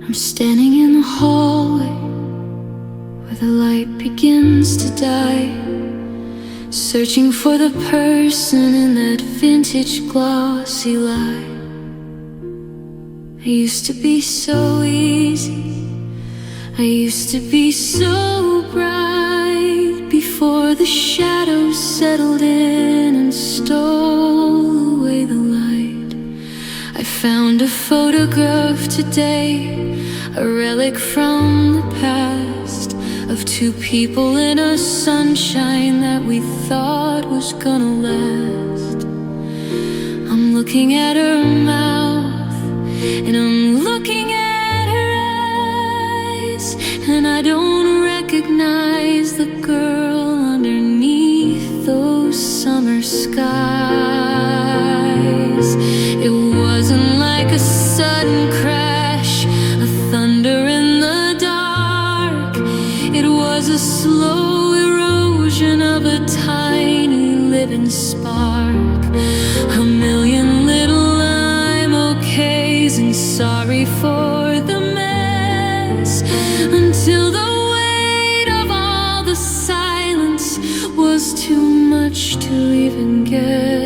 I'm standing in the hallway where the light begins to die, searching for the person in that vintage glossy light. I used to be so easy, I used to be so bright, before the shadows settled in and stole away the light. I found a photograph today, a relic from the past, of two people in a sunshine that we thought was gonna last. I'm looking at her mouth, and I'm looking at her eyes, and I don't recognize the girl underneath those summer skies. It wasn't like a sudden crash, a thunder in the dark. It was a slow erosion of a tiny living spark. A million little I'm okays and sorry for the mess, until the weight of all the silence was too much to even guess.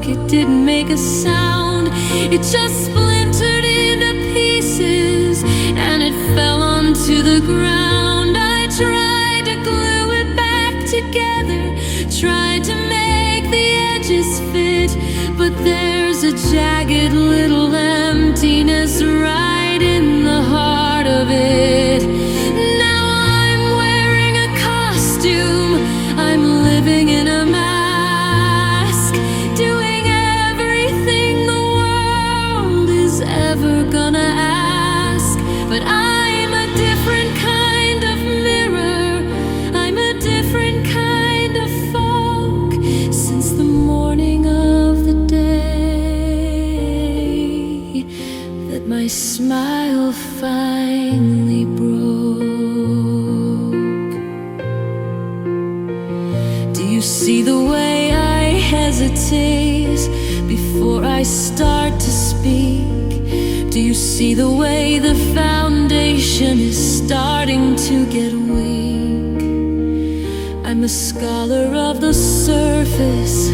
It didn't make a sound, it just splintered into pieces, and it fell onto the ground. I tried to glue it back together, tried to make the edges fit, but there's a jagged little emptiness right in the heart of it. Now I'm wearing a costume, I'm living in a mask, doing ever gonna ask. But I'm a different kind of mirror, I'm a different kind of folk, since the morning of the day that my smile finally broke. Do you see the way I hesitate before I start to speak? Do you see the way the foundation is starting to get weak? I'm a scholar of the surface,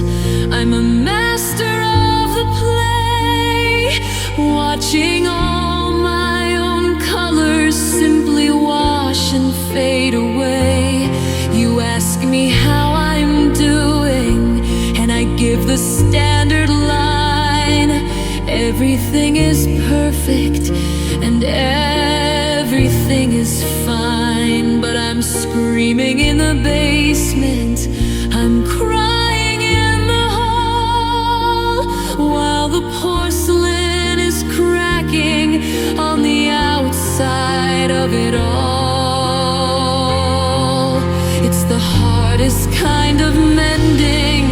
I'm a master of the play, watching all my own colors simply wash and fade away. You ask me how I'm doing, and I give the standard line: everything is perfect and everything is fine. But I'm screaming in the basement, I'm crying in the hall, while the porcelain is cracking on the outside of it all. It's the hardest kind of mending,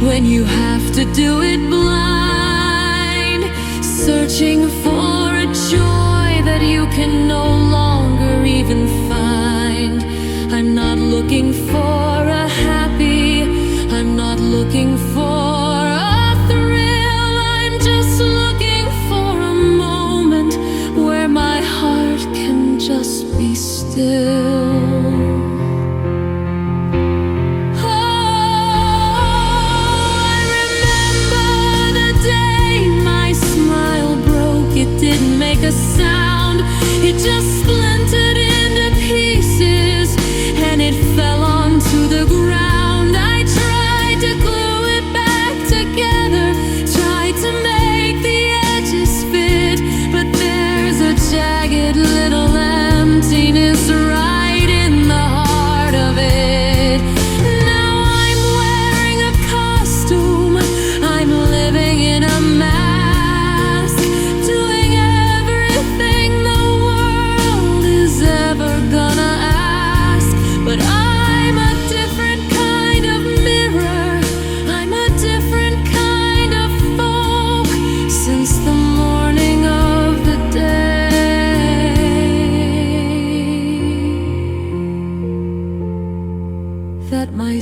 when you have to do it blind, searching for a joy that you can no longer even find. I'm not looking for a happy, I'm not looking for a thrill, I'm just looking for a moment where my heart can just be still. Didn't make a sound, it just splintered into pieces, and it fell onto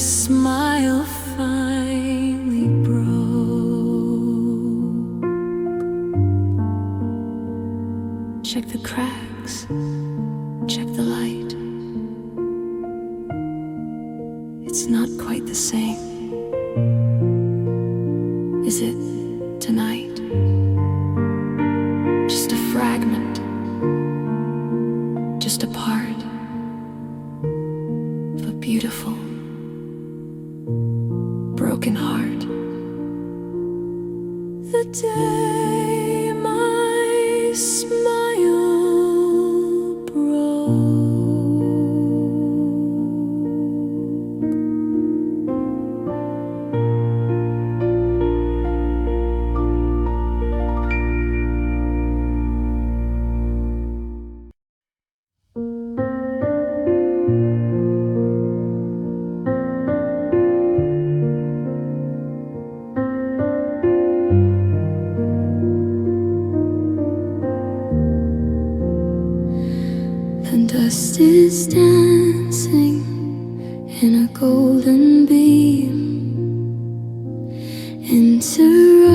smile finally broke. Check the cracks, check the light. It's not quite the same. Is it tonight? Just a fragment, just a part of a beautiful, broken heart. The day my smile broke. The dust is dancing in a golden beam, interrupting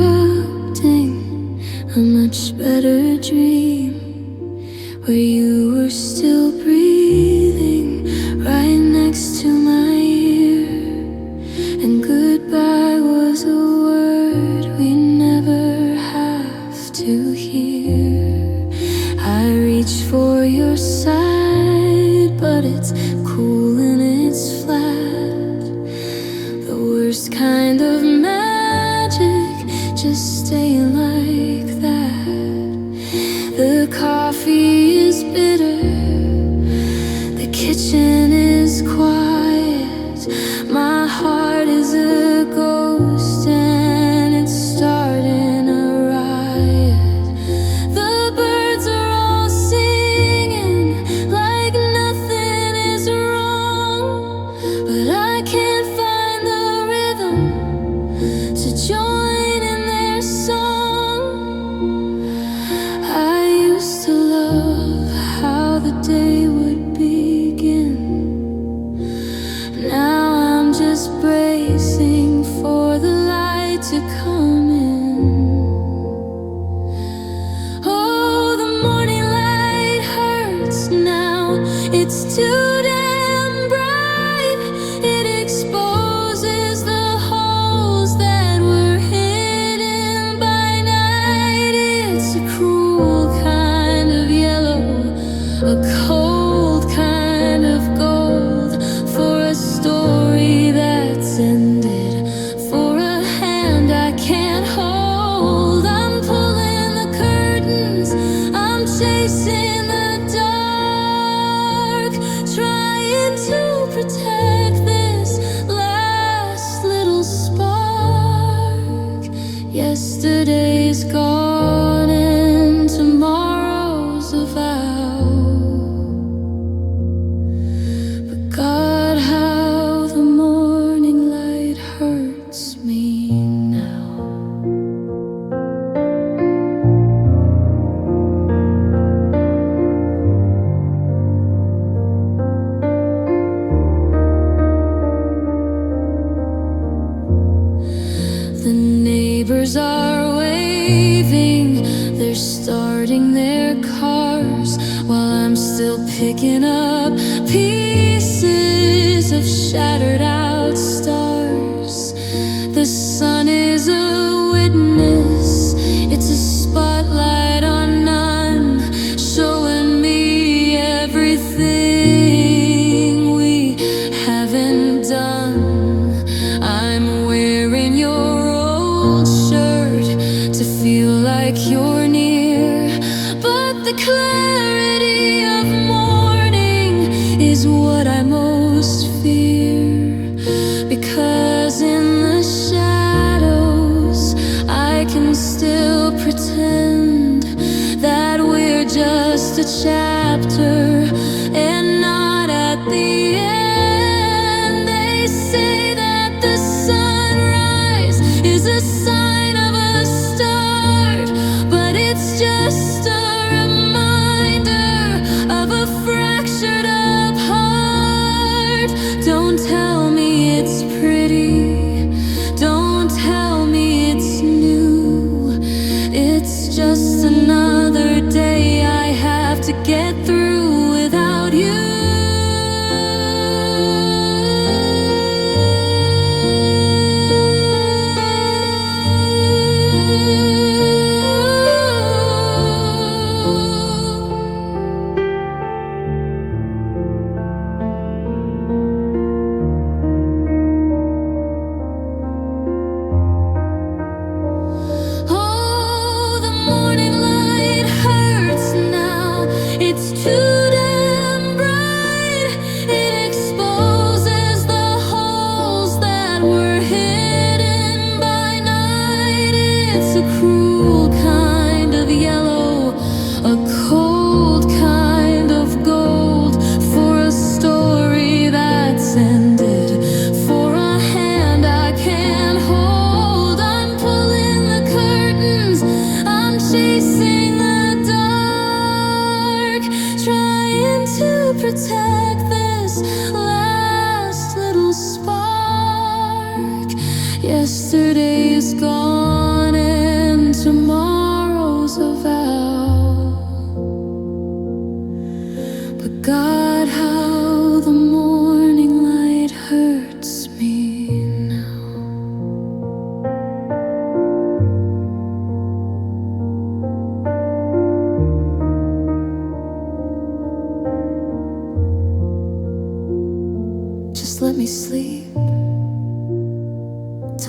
a much better dream, where you were still breathing right next to my ear. And goodbye was a word we never have to hear. I reach for your side, but it's cool and it's flat. The worst kind of magic, just staying like that. The coffee is bitter, the kitchen is quiet. My heart is a ghost and it's starting a riot. The birds are all singing like nothing is wrong, but I can't find the rhythm to join in their song. I used to love how the day would begin. Now I'm just bracing for the light to come in. Oh, the morning light hurts now. It's too damn bright. It exposes the holes that were hidden by night. It's a cruel kind of yellow, a cold kind of gold, for a story that's ended, for a hand I can't hold. I'm pulling the curtains, I'm chasing the dark, trying to protect this last little spark. Yesterday's gone and tomorrow's a vow. But God, how the morning light hurts me now. The neighbors are waving, they're starting their cars, while I'm still picking up pieces of shattered out stars. The sun is a witness, it's a spotlight on none, showing me everything we haven't done. I'm wearing your old shirt to feel like you're near, but the clarity of morning is what I most fear.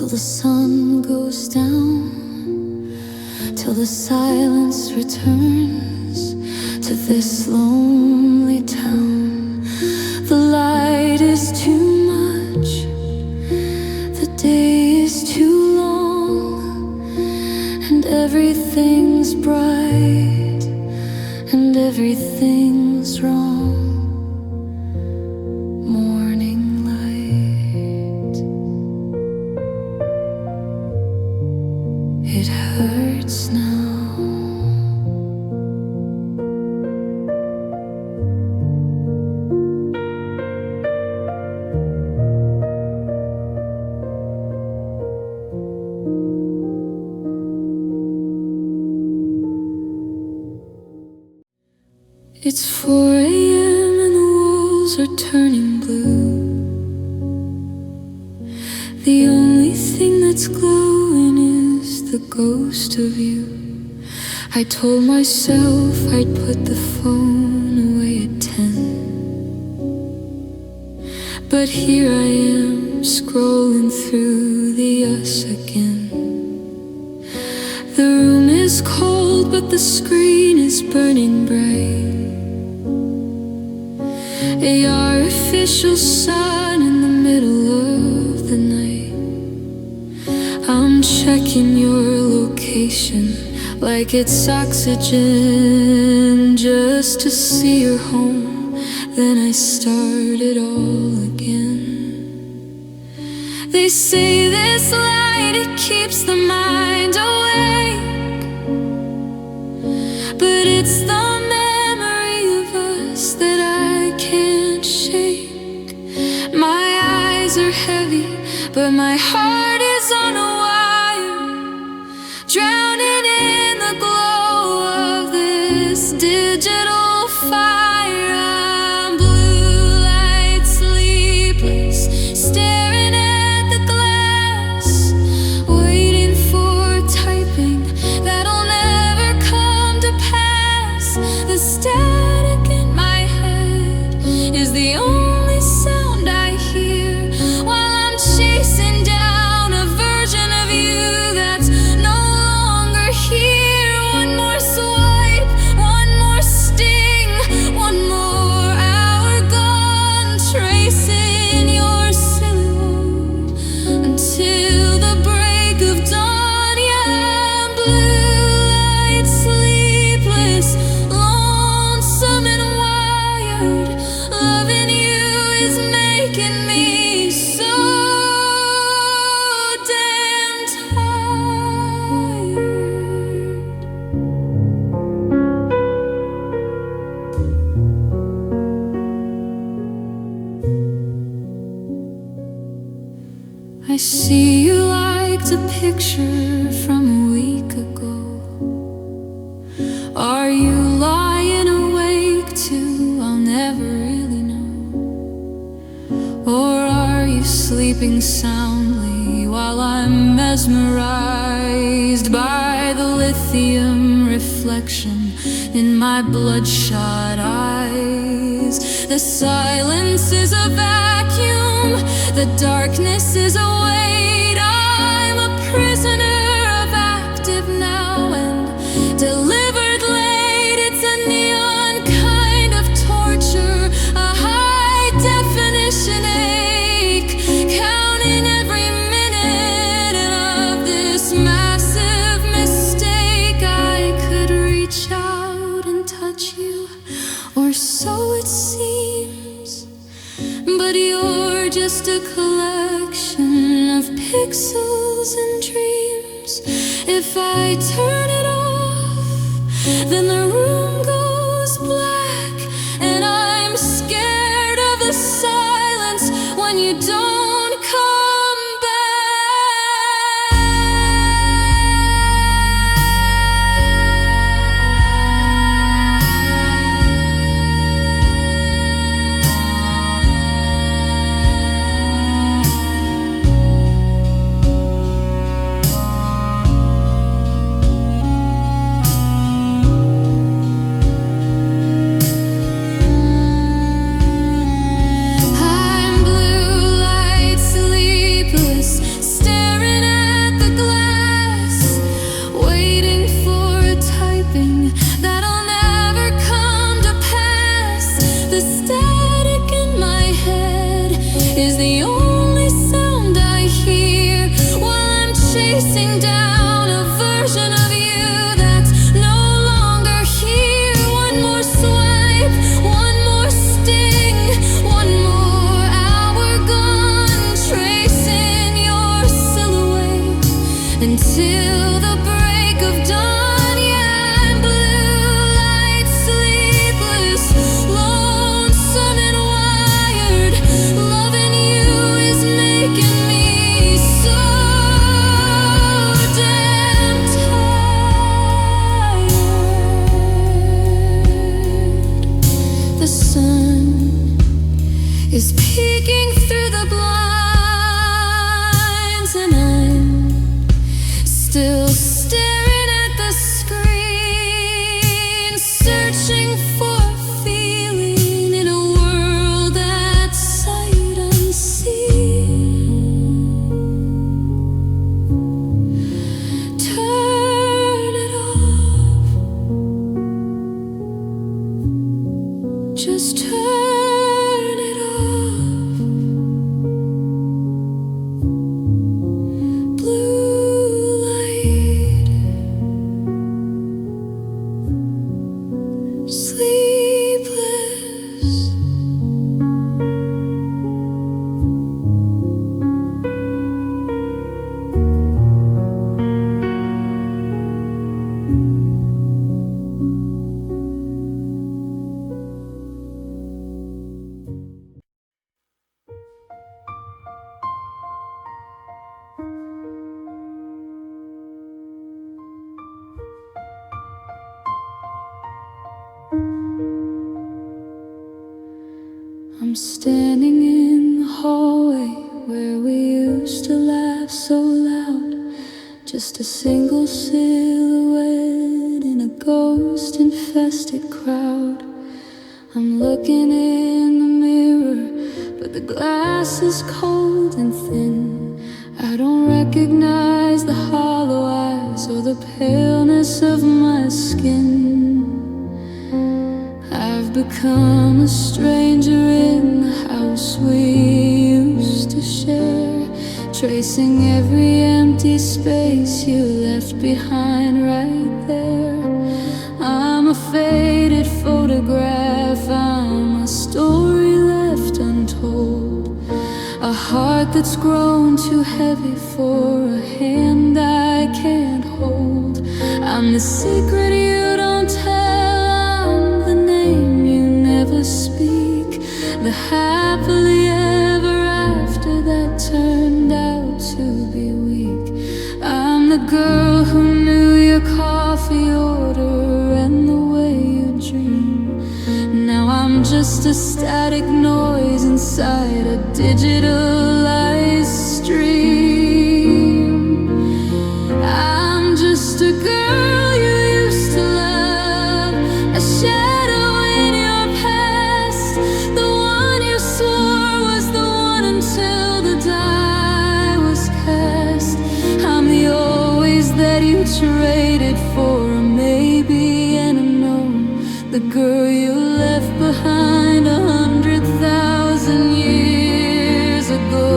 till the sun goes down, till the silence returns to this lonely town. The light is too much, the day is too long, and everything's bright and everything's wrong. Morning light, it hurts now. It's 4 a.m. and the walls are turning blue. The only thing that's glowing is the ghost of you. I told myself I'd put the phone away at 10, but here I am scrolling through the us again. The room is cold but the screen is burning bright. A artificial sun in the middle of the night. I'm checking your location like it's oxygen, just to see you're home. Then I start it all again. They say this light, it keeps the mind awake, but it's the memory of us that I can't shake. My eyes are heavy, but my heart is on a wire, drowning in the glow of this digital fire. I'm blue light, sleepless, staring at the glass, waiting for typing that'll never come to pass. The static in my head is the only sound I hear while I'm chasing down a version of you that's no longer here. One more swipe, one more sting, one more hour gone, tracing your silhouette until the break of dawn. Yeah, I'm blue light, sleepless, lonesome and wired. Loving you is making me so damn tired. I see you liked a picture from a week ago. Are you lying awake too? I'll never really know. Or are you sleeping soundly while I'm mesmerized by the lithium reflection in my bloodshot eyes? The silence is a vacuum, the darkness is a weight. I'm a prisoner of active now and delivered late. It's a neon kind of torture, a high definition ache, counting every minute of this massive mistake. I could reach out and touch you, or so it seems, but you're just a collection of pixels and dreams. If I turn it off, then the room goes black, and I'm scared of the silence when you don't come back. I'm standing in the hallway where we used to laugh so loud. Just a single silhouette in a ghost-infested crowd. I'm looking in the mirror, but the glass is cold and thin. I don't recognize the hollow eyes or the paleness of my skin. I've become a stranger in the house we used to share, tracing every empty space you left behind right there. I'm a faded photograph, I'm a story left untold, a heart that's grown too heavy for a hand I can't hold. I'm the secret you don't tell, I'm the name you never speak, the happily ever after that turned out to be weak. I'm the girl who knew your coffee order and the way you dream. Now I'm just a static noise inside a digitalized stream. I'm just a girl you used to love, a shadow in your past, the one you swore was the one until the die was cast. I'm the always that you traded for a maybe and a no, the girl you left behind 100,000 years ago.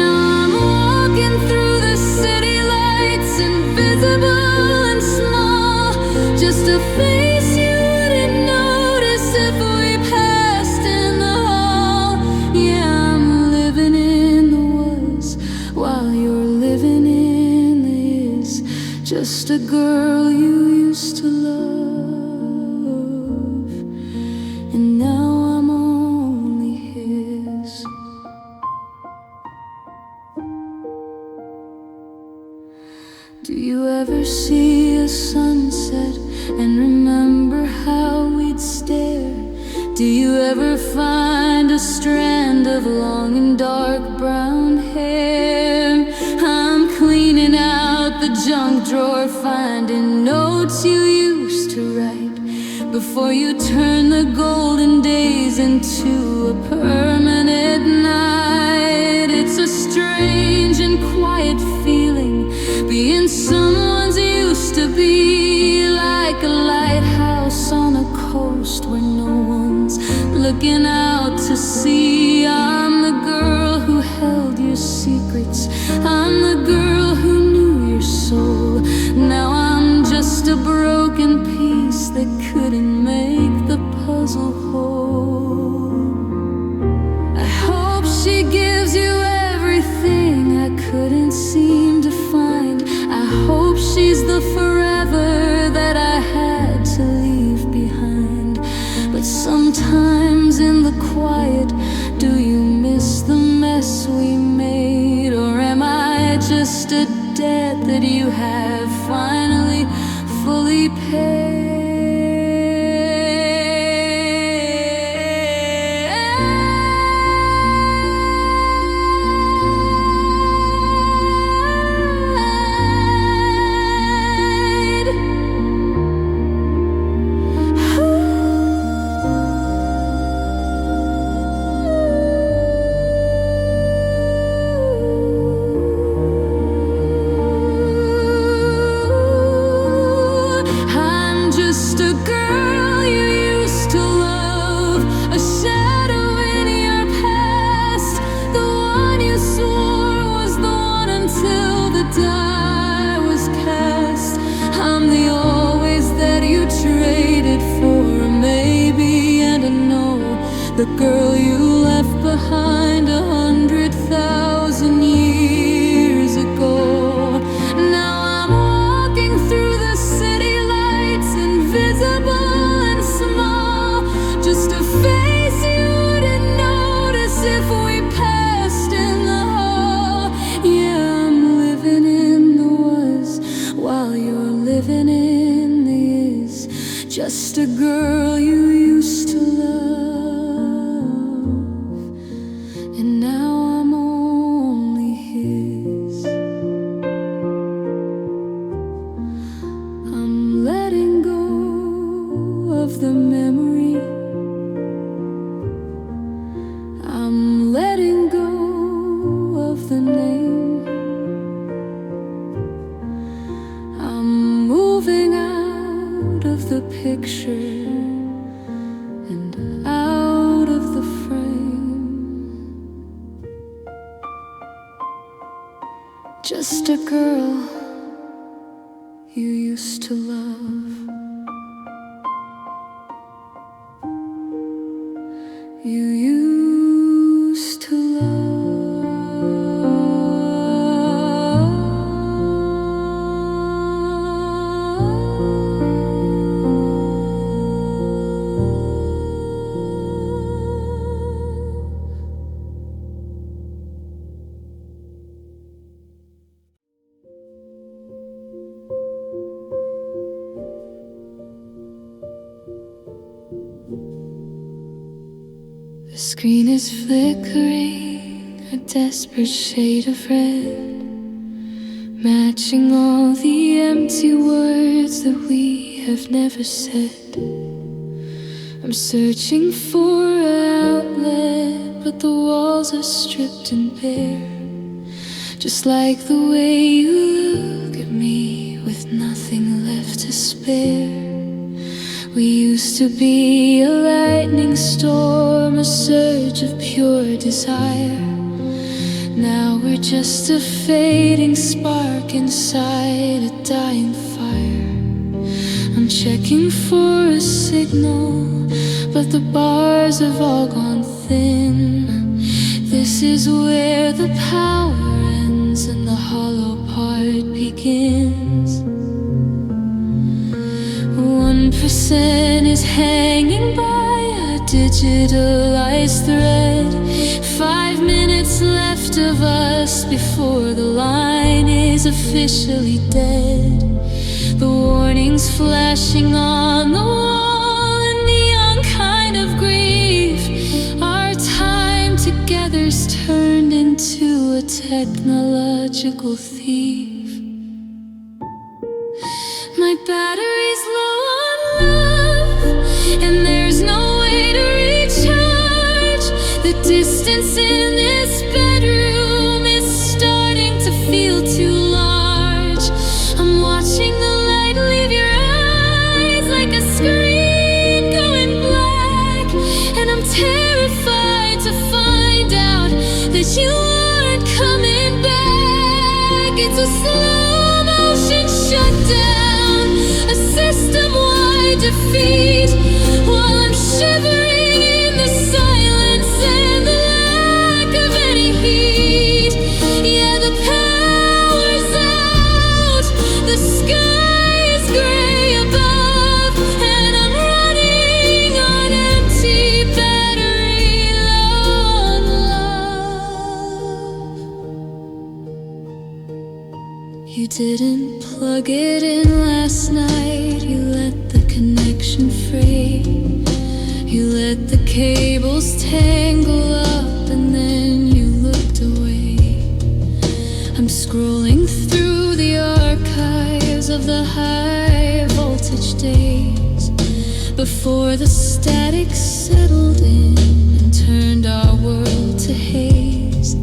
Now I'm walking through the city lights, invisible and small, just a face you wouldn't notice if we passed in the hall. Yeah, I'm living in the was while you're living in the is, just a girl you used to love, and now I'm only his. Do you ever see a sunset and remember how we'd stare? Do you ever find a strand of long and dark brown hair? I'm cleaning out the junk drawer, finding notes you used to write before you turn the golden days into a permanent night. It's a strange and quiet feeling, being someone's used to be, like a lighthouse on a coast where no one's looking out to sea. I'm the girl who held your secrets, I'm the girl who knew your soul. Now I'm just a broken piece that couldn't make the puzzle whole. I hope she gives you everything I couldn't seem to find. I hope she's the forever that I had to leave behind. But sometimes in the quiet, do you miss the mess we made? Or am I just a debt that you have finally fully paid? I'm Just a girl you used to love. You used to The screen is flickering, a desperate shade of red, matching all the empty words that we have never said. I'm searching for an outlet, but the walls are stripped and bare, just like the way you look at me with nothing left to spare. We used to be a lightning storm, a surge of pure desire. Now we're just a fading spark inside a dying fire. I'm checking for a signal, but the bars have all gone thin. This is where the power ends and the hollow part begins. 1% is hanging by a digitalized thread. 5 minutes left of us before the line is officially dead. The warning's flashing on the wall, a neon kind of grief. Our time together's turned into a technological thief. My battery's low on love, and there's no way to recharge. The distance in this bedroom is starting to feel too large. I'm watching the light leave your eyes like a screen going black, and I'm terrified to find out that you aren't coming back. It's a slow motion shutdown, a system-wide defeat, while I'm shivering in the silence and the lack of any heat. Yeah, the power's out, the sky is gray above, and I'm running on empty battery, low on love. You didn't plug it in last night, you let the connection fray. You let the cables tangle up and then you looked away. I'm scrolling through the archives of the high voltage days, before the static settled in and turned our world to haze.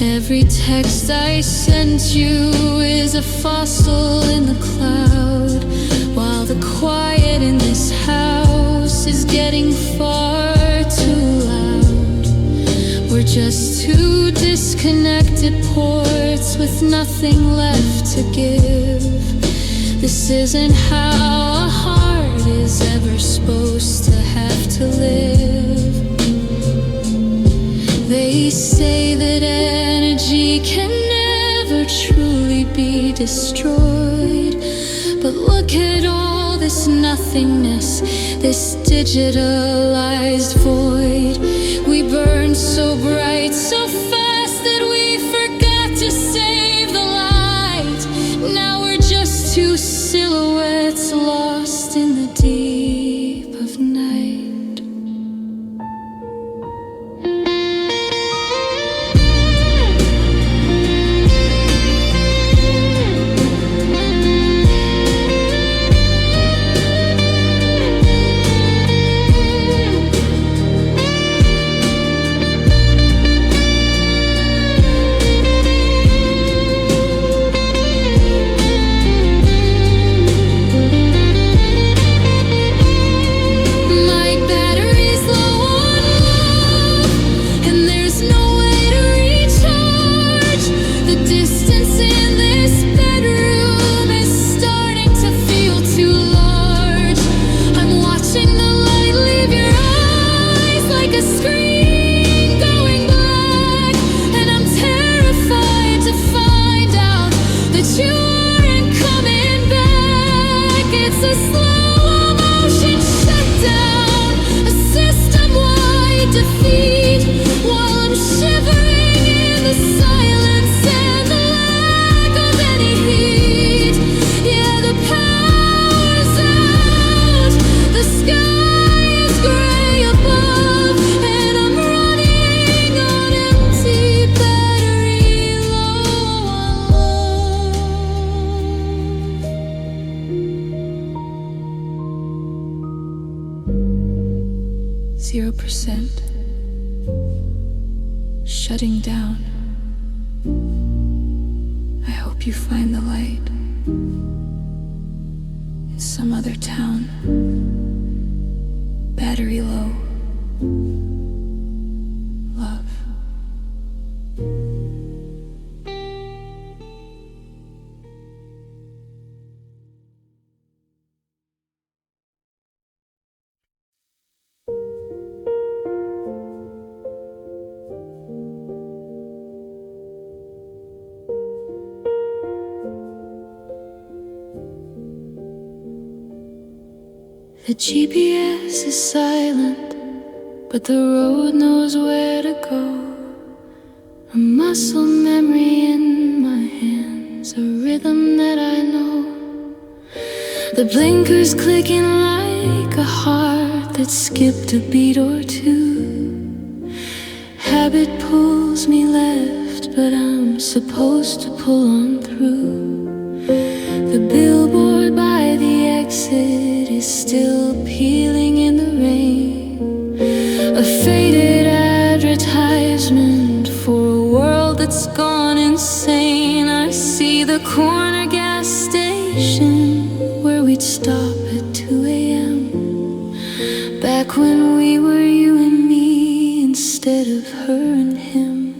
Every text I sent you is a fossil in the cloud, while the quiet in this house is getting far too loud. We're just two disconnected ports with nothing left to give. This isn't how a heart is ever supposed to have to live. They say that energy can never truly be destroyed, but look at all this nothingness, this digitalized void. We burn so bright, so fast that we forgot to save the light. Now we're just two silhouettes lost in the deep of night. shutting down. I hope you find the light in some other town. Battery low. Love. The GPS is silent, but the road knows where to go. A muscle memory in my hands, a rhythm that I know. The blinkers clicking like a heart that skipped a beat or two. Habit pulls me left, but I'm supposed to pull on through. The billboard by the exit is still peeling in the rain. A faded advertisement for a world that's gone insane. I see the corner gas station where we'd stop at 2 a.m. Back when we were you and me instead of her and him.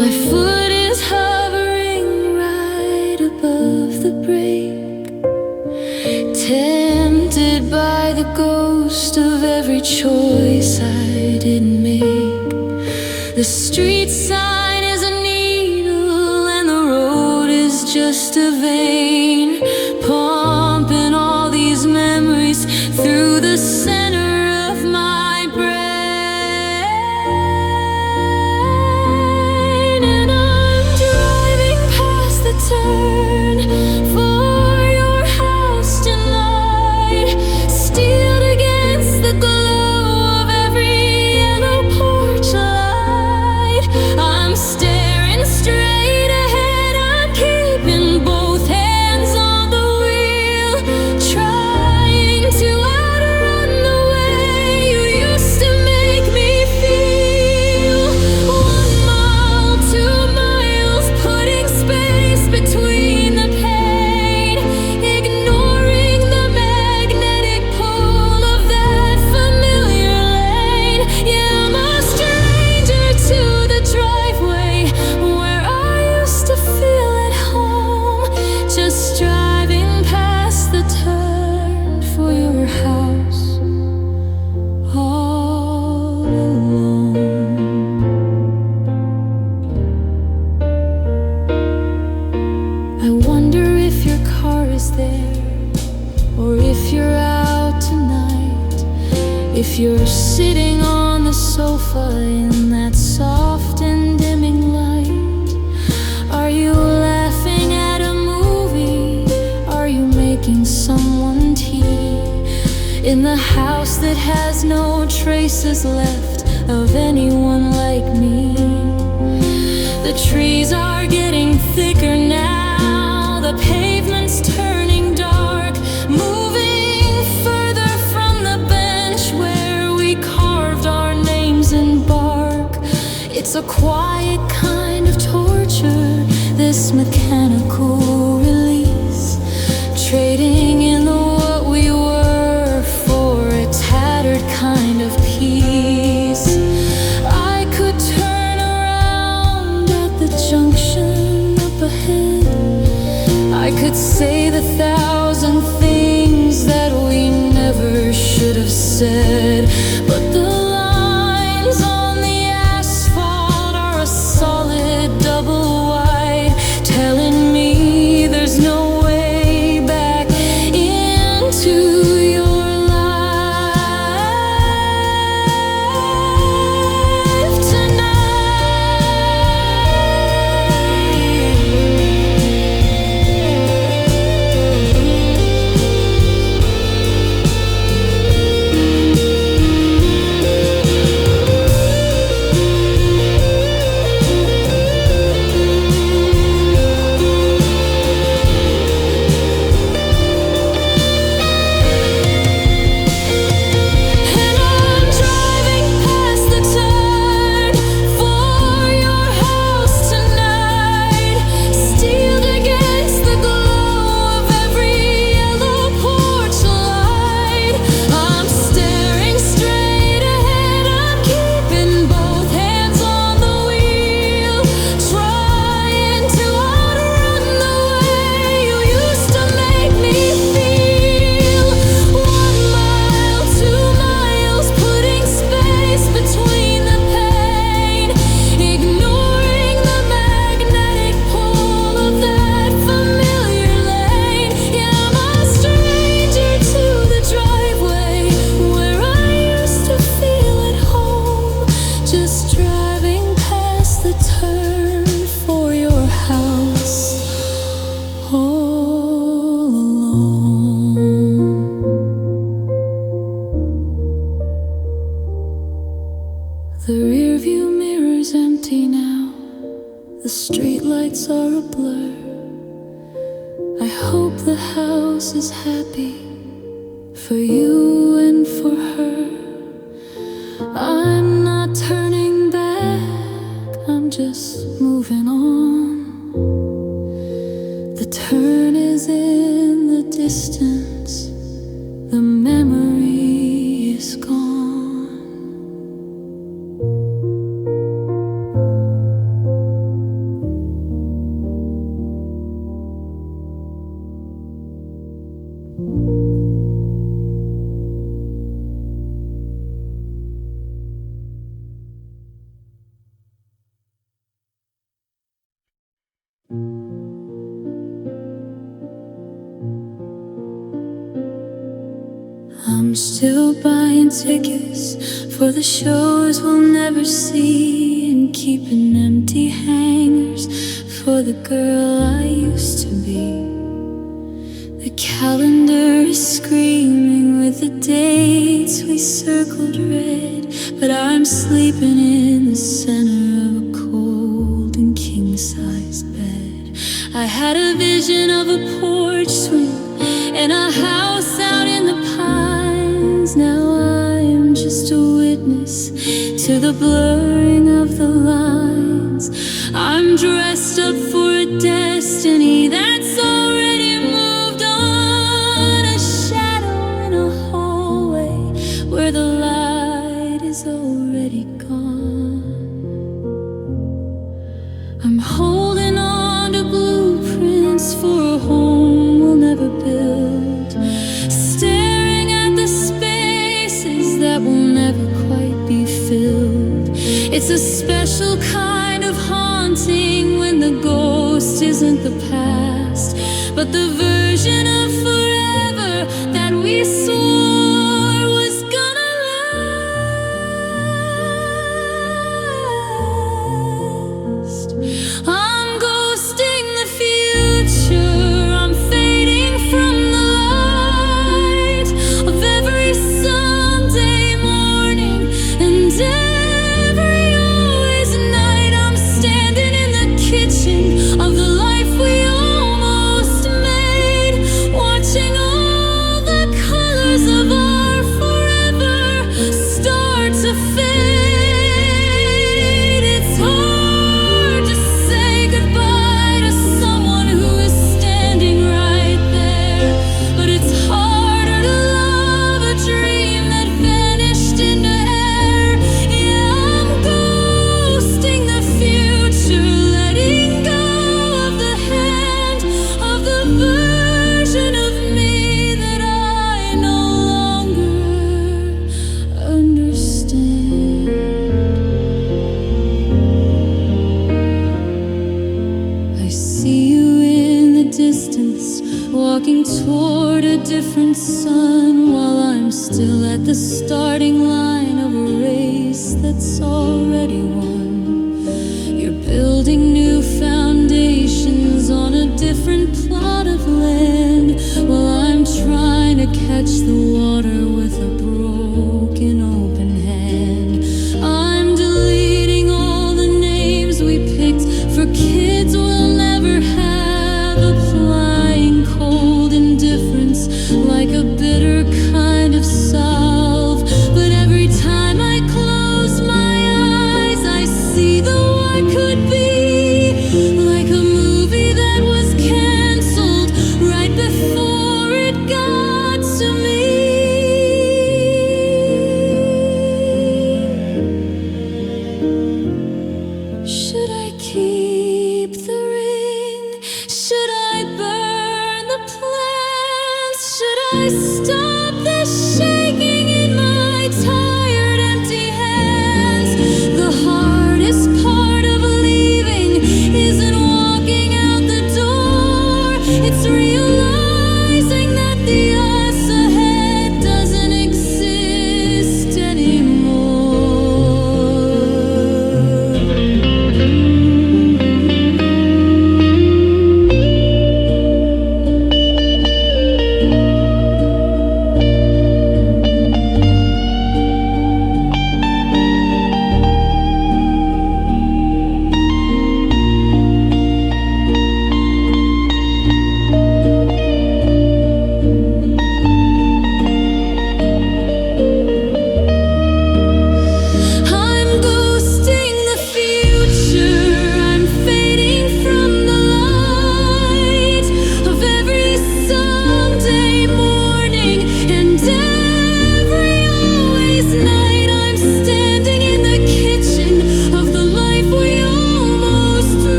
My foot is hovering right above the brake, tempted by the ghost of every choice I didn't make. The street sign is a needle and the road is just a vein, pumping all these memories through the center of my brain. And I'm driving past the turn for your house tonight, steeled against the glow of every yellow porch light. I'm staring straight ahead, I'm keeping both hands on the wheel, trying to outrun the way you used to make me feel. 1 mile, 2 miles, putting space between the pain, ignoring the magnetic pull of that familiar lane. Yeah, I'm a stranger to the driveway where I used to feel at home, just driving past the turn for your house all alone. I wonder if your car is there, or if you're out tonight, if you're sitting on the sofa in that soft and dimming light. Are you laughing at a movie? Are you making someone tea in the house that has no traces left of anyone like me? The trees are getting thicker now, the pavement's turning dark, moving further from the bench where we carved our names in bark. It's a quiet kind of torture, this mechanical release, trading in the what we were for a tattered kind of peace. I could turn around at the junction up ahead, I could say the 1,000 things that we never should have said, but the lines on the asphalt are a solid double wide, telling me there's no way back into your life tonight. streetlights are a blur. I hope the house is happy for you and for her. I'm not turning back, I'm just moving on. The turn is in the distance, the memory is gone. I'm still buying tickets for the shows we'll never see, and keeping empty hangers for the girl I used to be. The calendar is screaming with the dates we circled red, but I'm sleeping in the center of a cold and king-sized bed. I had a vision of a porch swing and a house out in the pines. Now I am just a witness to the blurring of the lines. I'm dressed up for a destiny that's already moved on. A shadow in a hallway where the light is already gone. I'm holding on to blueprints for a home we'll never build, staring at the spaces that will never quite be filled. It's a special kind of haunting when the ghost isn't the past, but the version of forever that we swore was gonna last. I'm ghosting the future, I'm fading from the light of every Sunday morning and every always night. I'm standing in the kitchen of the life we almost made, watching all the colors of our forever start to fade. It's hard to say goodbye to someone who is standing right there, but it's harder to love a dream that vanished into air. Yeah, I'm ghosting the future, letting go of the hand of the version of me that I no longer understand. I see you in the distance, walking toward a different sun, while I'm still at the starting line of a race that's already won. You're building new foundations on a different plot of land, while I'm trying to catch the water with a broken open hand. I'm deleting all the names we picked for kids we'll never have, applying cold indifference like a bitter kind of salve. But every time I close my eyes, I see the what could be, like a movie that was canceled right before it got to me. Should I keep the ring? Should I burn the plans? Should I stop this shaking in my tired, empty hands? The hardest part of leaving isn't walking out the door, it's realizing that the us ahead doesn't exist anymore.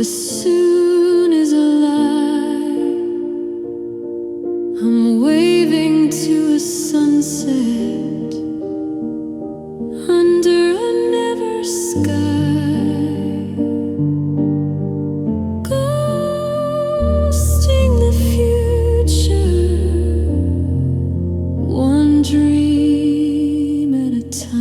as soon as I lie, I'm waving to a sunset under a never sky, ghosting the future, one dream at a time.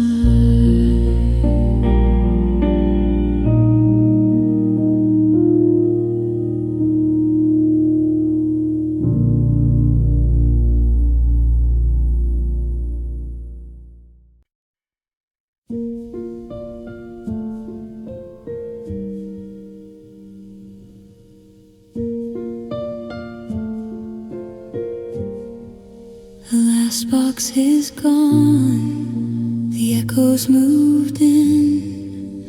The last box is gone, the echoes moved in,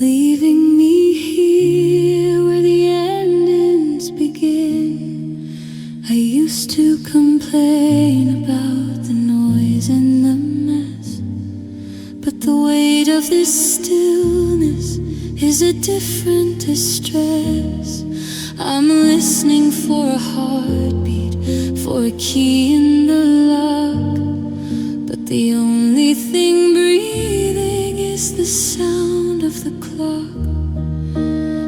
leaving me here where the endings begin. I used to complain about the noise and the mess, but the weight of this stillness is a different distress. I'm listening for a heartbeat, for a key in the lock, but the only thing breathing is the sound of the clock.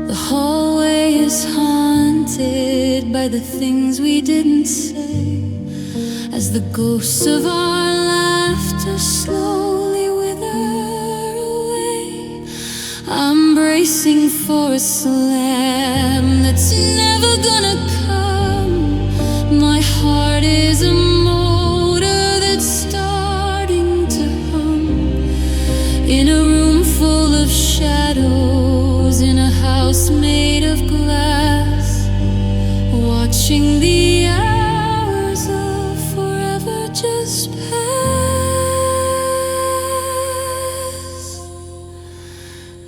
The hallway is haunted by the things we didn't say, as the ghosts of our laughter slowly wither away. I'm bracing for a slam that's never gonna come. My heart is a motor that's starting to hum, in a room full of shadows, in a house made of glass, watching the hours of forever just pass.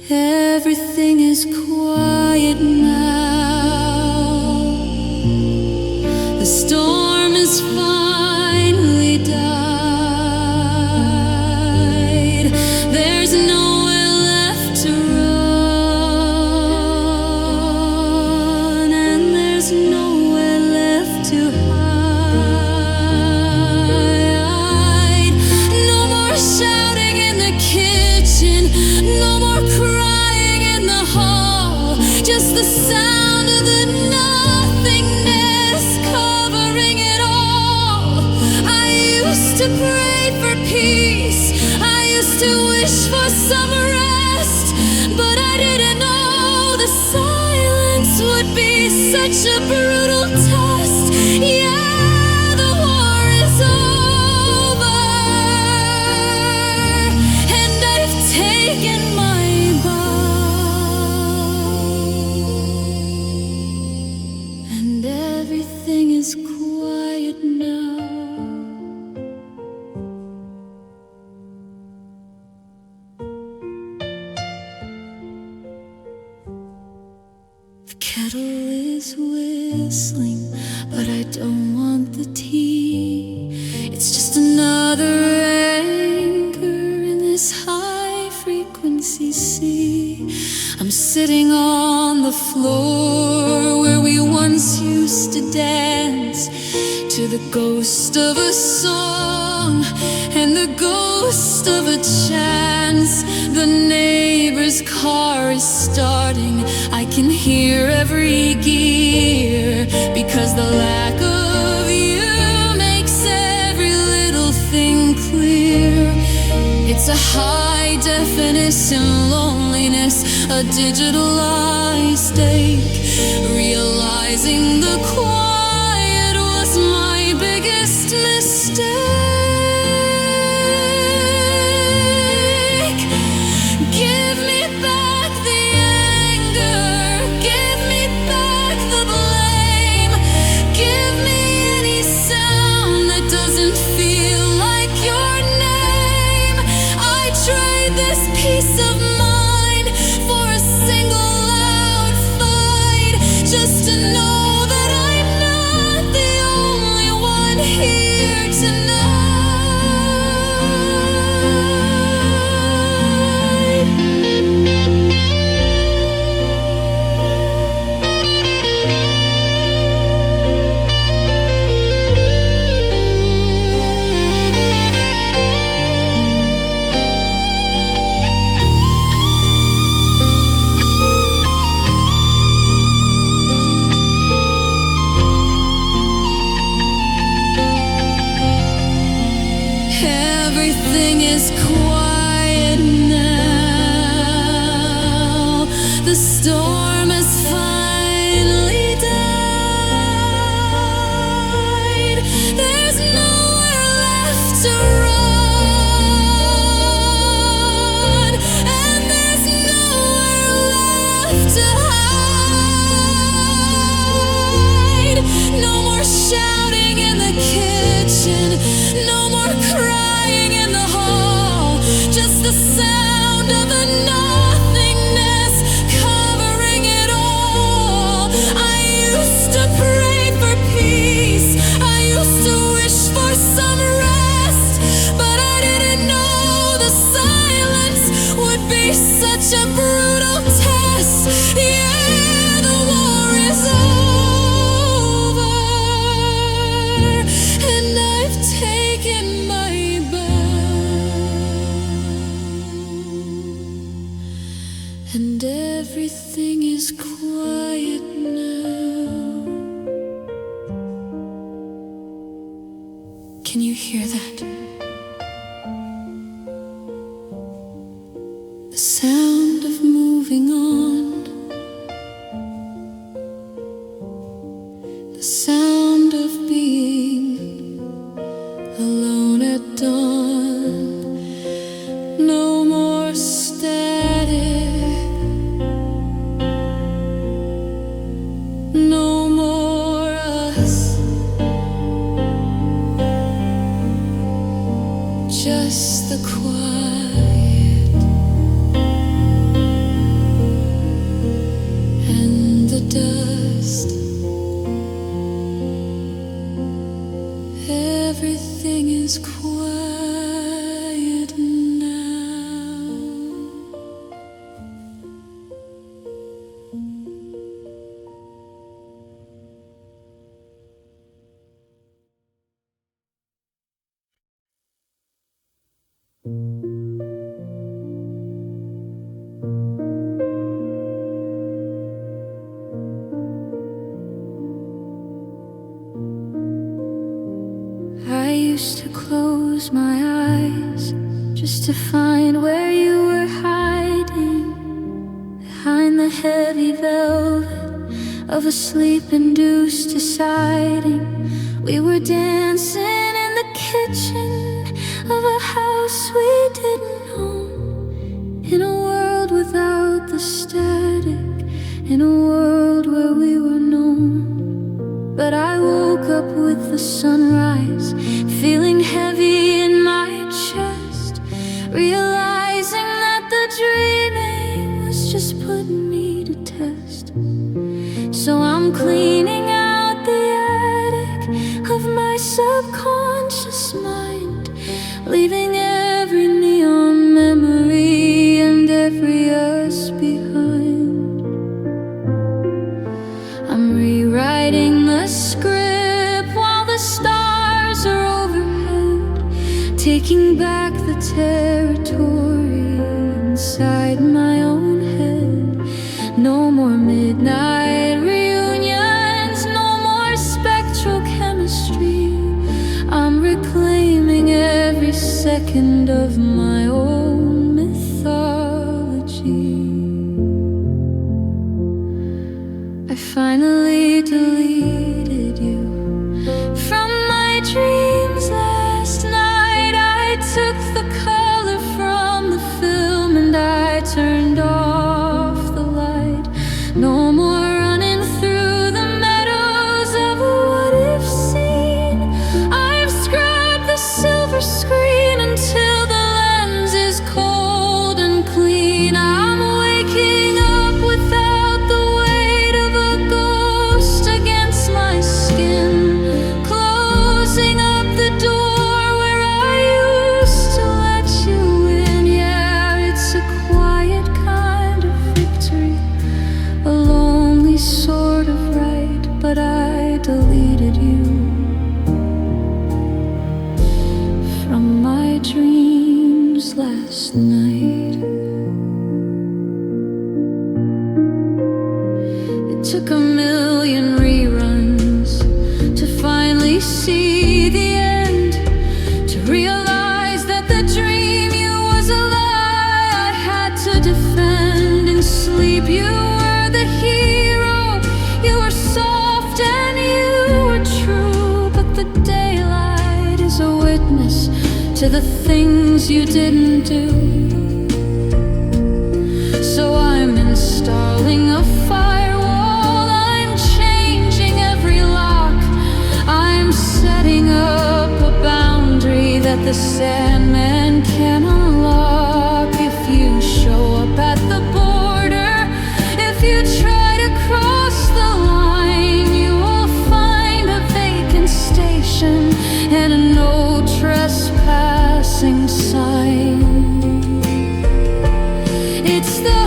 Everything is quiet now. The storm has finally died. There's nowhere left to run, and there's nowhere left to hide. No more shouting in the kitchen, no more crying in the hall, just the sound of the nothingness covering it all. I used to pray for peace, I used to wish for some rest, but I didn't know the silence would be such a brutal test. Yeah, the war is over, and I've taken my bow, and everything is quiet now. The kettle is whistling, but I don't want the tea. It's just another anchor in this high frequency sea. I'm sitting on the floor where we once used to dance to the ghost of a song and the ghost of a chance. The neighbor's car is starting, I can hear every gear, because the lack of you makes every little thing clear. It's a high definition loneliness, a digital eye stake, realizing the quiet was my biggest mistake. Give me back the anger, give me back the blame, give me any sound that doesn't feel like your name. I trade this peace of mind for a single loud fight, just to know that I'm not the only one here tonight. a brutal test. Yeah, the war is over, and I've taken my bow, and everything is quiet now. Can you hear that? The sound of moving on, the sound of being alone at dawn. No more static, no more us, just the quiet and the dust. Everything is quiet now. I used to close my eyes just to find where you were hiding, behind the heavy velvet of a sleep-induced deciding. We were dancing in the kitchen of a house we didn't own, in a world without the static, in a world where we were known. But I woke up with the sunrise, feeling heavy in my chest, realizing that the dreaming was just putting me to test. So I'm cleaning out the attic of my subconscious mind, leaving every neon memory and every us behind. I'm rewriting the script while the stars are overhead, taking back the territory inside my own head. No more midnight reunions, no more spectral chemistry. I'm reclaiming every second of my own mythology. I finally deleted you from my dreams last night. I took the color from the film and I turned off the light. No more running through the meadows of a what-if scene. I've scrubbed the silver screen until the lens is cold and clean. I'm waking up without the weight of a ghost against my skin, closing up the door where I used to let you in. Yeah, it's a quiet kind of victory, a lonely sort of right, but I deleted you from my dreams last night. It took a million reruns to finally see the end, to realize that the dream you was a lie I had to defend in sleep. You were the hero, you were soft and you were true, but the daylight is a witness to the things you didn't do. So I'm installing a firewall, I'm changing every lock, I'm setting up a boundary that the Sandman can unlock. If you show up at the border, if you try to cross the line, you will find a vacant station and a no trespassing sign. It's the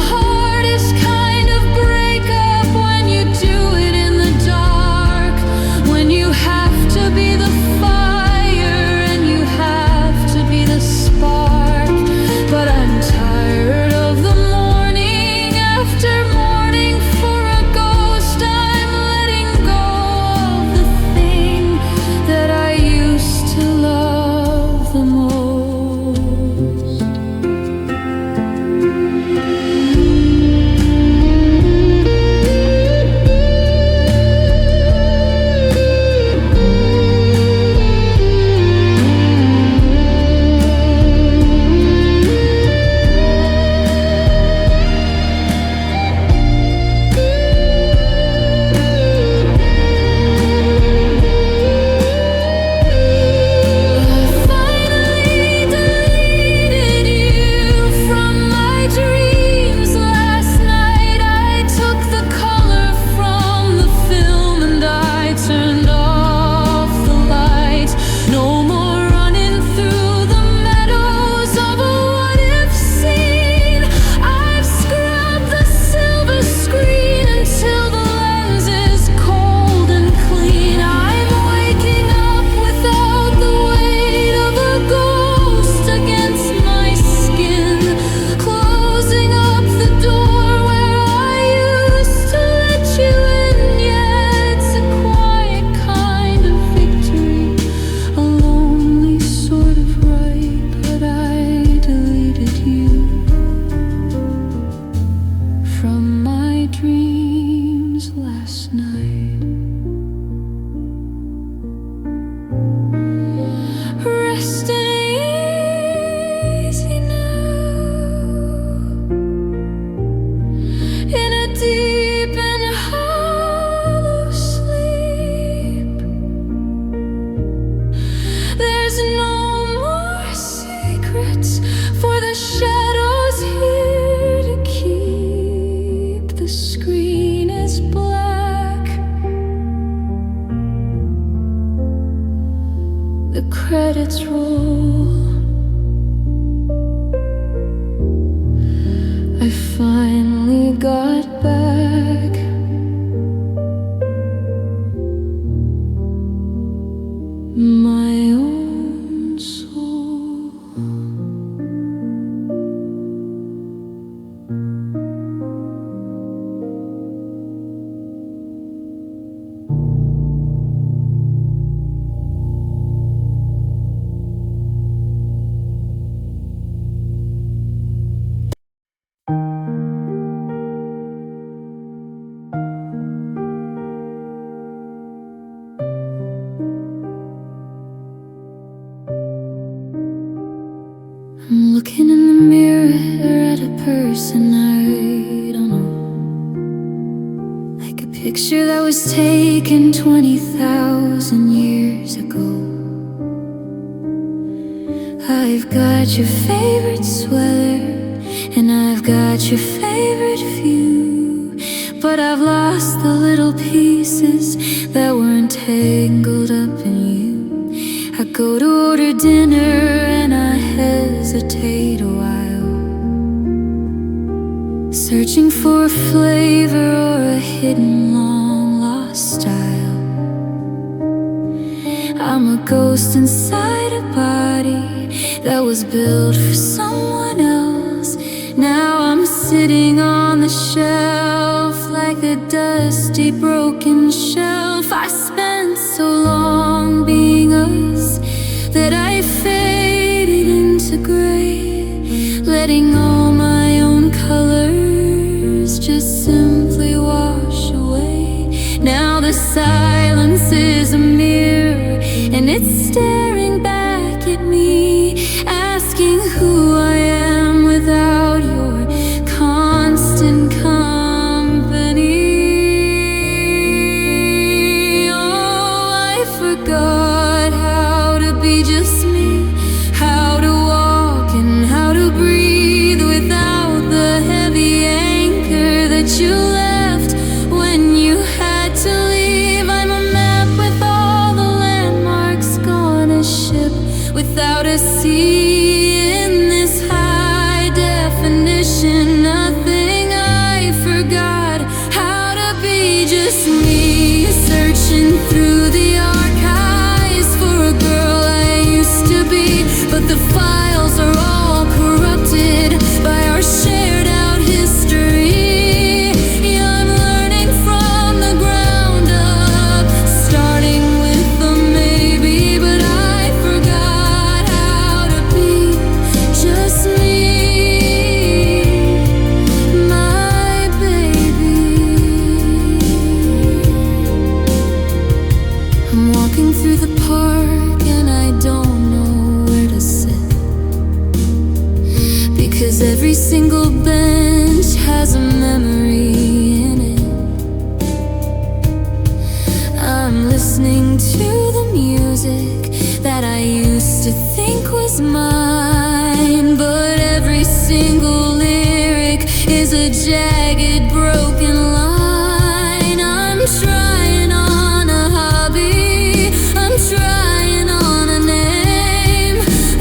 finally got back. My own soul. I'm looking in the mirror at a person I don't know, like a picture that was taken 20,000 years ago. I've got your favorite sweater and I've got your favorite view, but I've lost the little pieces that were entangled up in you. I go to order dinner and I hesitate a while, searching for a flavor or a hidden long-lost style. I'm a ghost inside a body that was built for someone else. Now I'm sitting on the shelf like a dusty broken shelf. I spent so long being us that I faded into gray, letting all my own colors just simply wash away. Now the silence is a mirror and it's staring back at me, asking who I am without your constant company. Oh, I forgot how to be just me, how to walk and how to breathe without the heavy anchor that you left when you had to leave. I'm a map with all the landmarks gone, a ship without a sea in this high definition. Nothing, I forgot how to be just me, searching through the archives for a girl I used to be, but the files are all corrupted by our shared out history. Yeah, I'm learning from the ground up, starting with a maybe, but I forgot how to be just me, my baby. I'm walking through the park and I don't know where to sit, because every single bench has a memory in it. I'm listening to the music that I used to think was mine, but every single lyric is a jagged, broken line. I'm trying on a hobby, I'm trying on a name,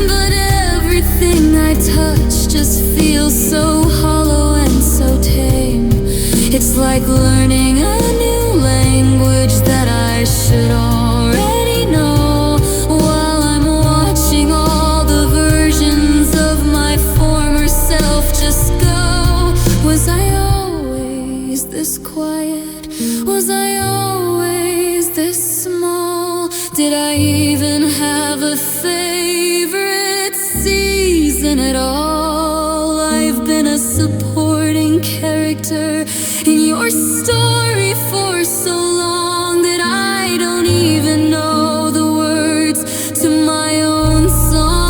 but everything I touch just feels so hollow and so tame. It's like learning a new language that I should already know, while I'm watching all the versions of my former self just go. Was I always this quiet? Was I always this small? Did I even have a favorite season at all? I've been a supporting character in your story for so long that I don't even know the words to my own song.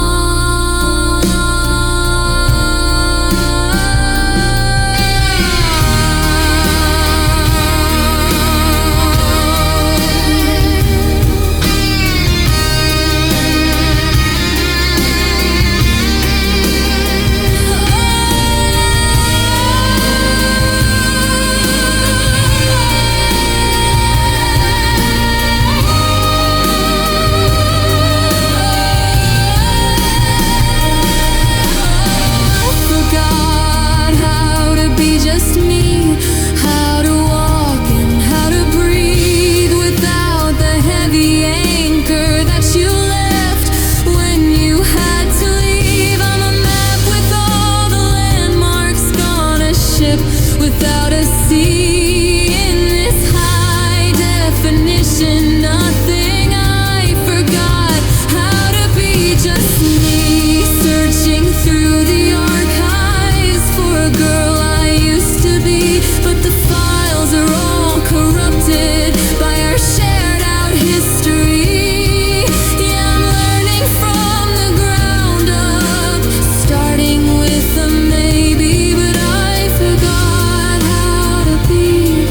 without a sea in this high definition. Nothing I forgot how to be just me, searching through the archives for a girl I used to be, but the files are all corrupted by our shared out history. Yeah, I'm learning from the ground up, starting with a maybe, but I forgot how to be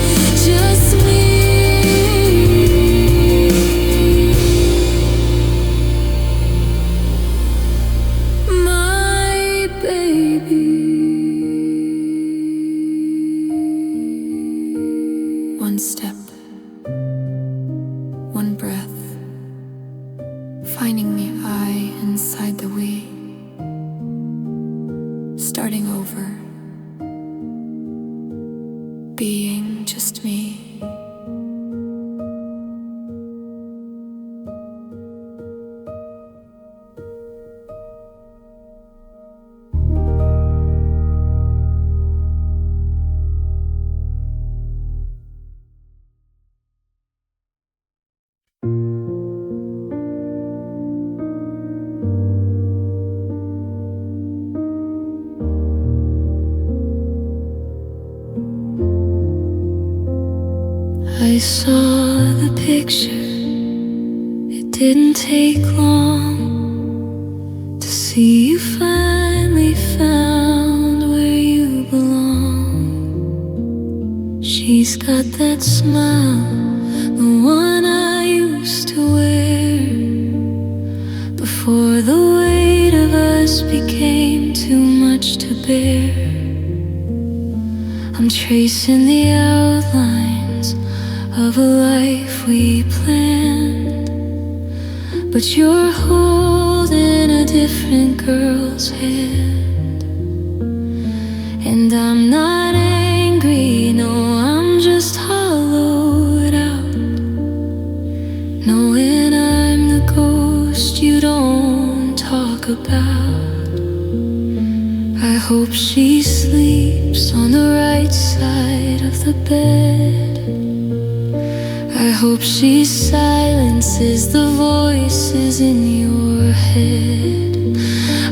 just me. My baby. One step, one breath, finding the I inside the we, starting over, being just me. I saw the picture. It didn't take long to see you finally found where you belong. She's got that smile, the one I used to wear before the weight of us became too much to bear. I'm tracing the outlines of a life we planned, but you're holding a different girl's hand. And I'm not angry, no, I'm just hollowed out, knowing I'm the ghost you don't talk about. I hope she sleeps on the right side of the bed. I hope she silences the voices in your head.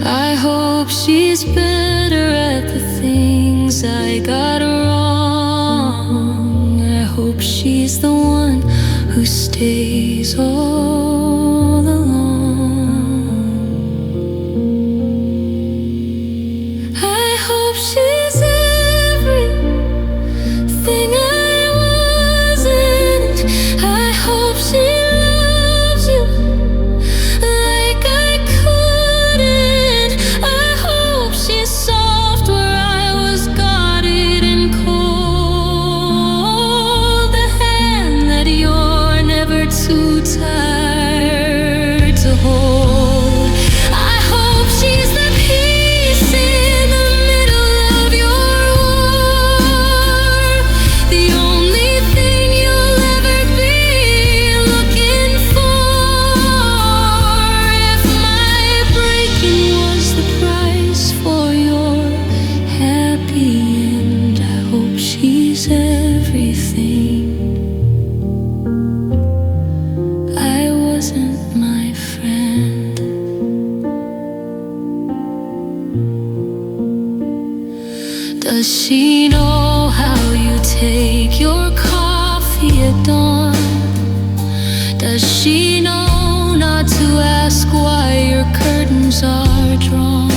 I hope she's better at the things I got wrong. I hope she's the one who stays all alone. I hope she's everything I wasn't. I hope she loves you like I couldn't. I hope she's soft where I was guarded and cold, the hand that you're never too tired to hold. I hope she's the peace in the middle of your war, the only thing you'll ever be looking for. If my breaking was the price for your happy end, I hope she's everything I wasn't, my friend. Does she know how you take your coffee at dawn? Does she know not to ask why your curtains are drawn?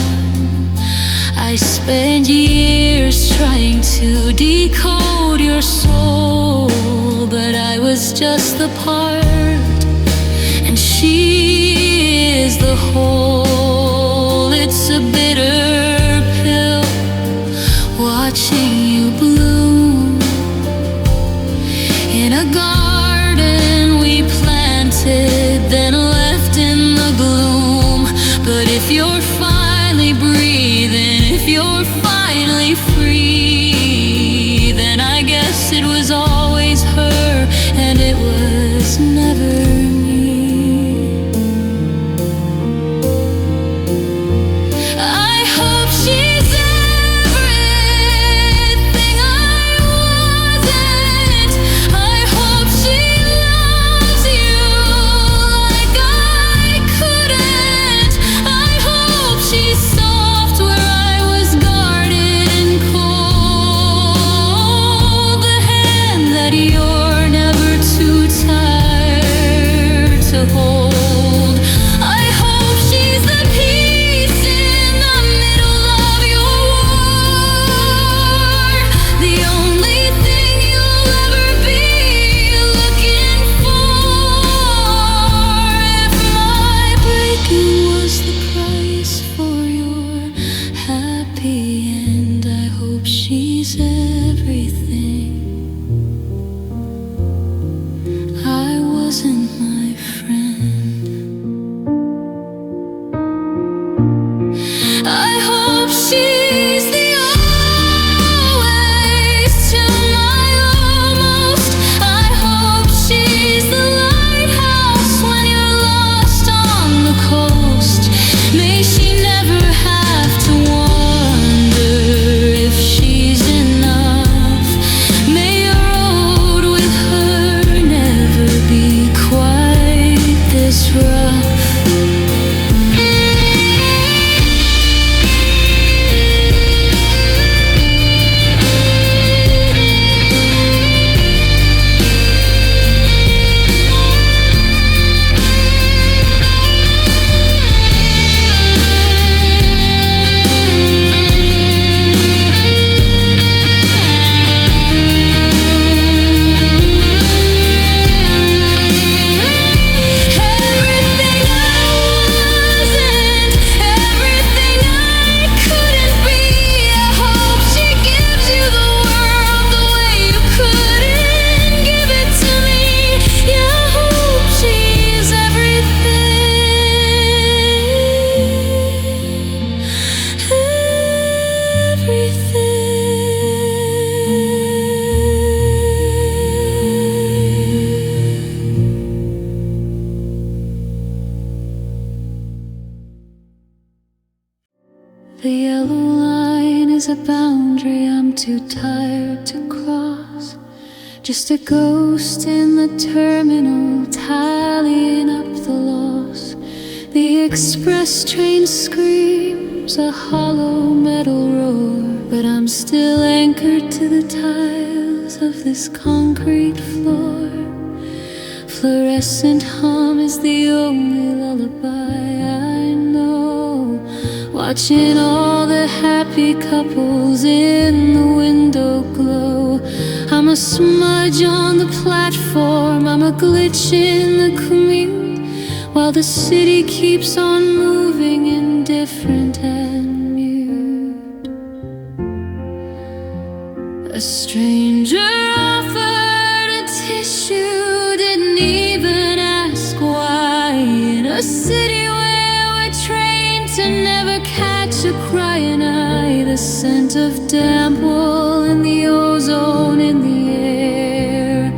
I spent years trying to decode your soul, but I was just the part, and she is the whole. It's a bitter pill watching you bloom in a garden we planted, then left in the gloom. But if you're finally breathing, if you're finally free, then I guess it was always her and it was never me. I hope she's everything I too tired to cross. Just a ghost in the terminal, tallying up the loss. The express train screams a hollow metal roar, but I'm still anchored to the tiles of this concrete floor. Fluorescent hum is the only lullaby I know. Watching all the happy couples in the window glow. I'm a smudge on the platform, I'm a glitch in the commute, while the city keeps on moving, indifferent and mute. A stranger offered a tissue, didn't even ask why. In a city where we're trained to never catch a crying eye, the scent of damp wool and the ozone in the air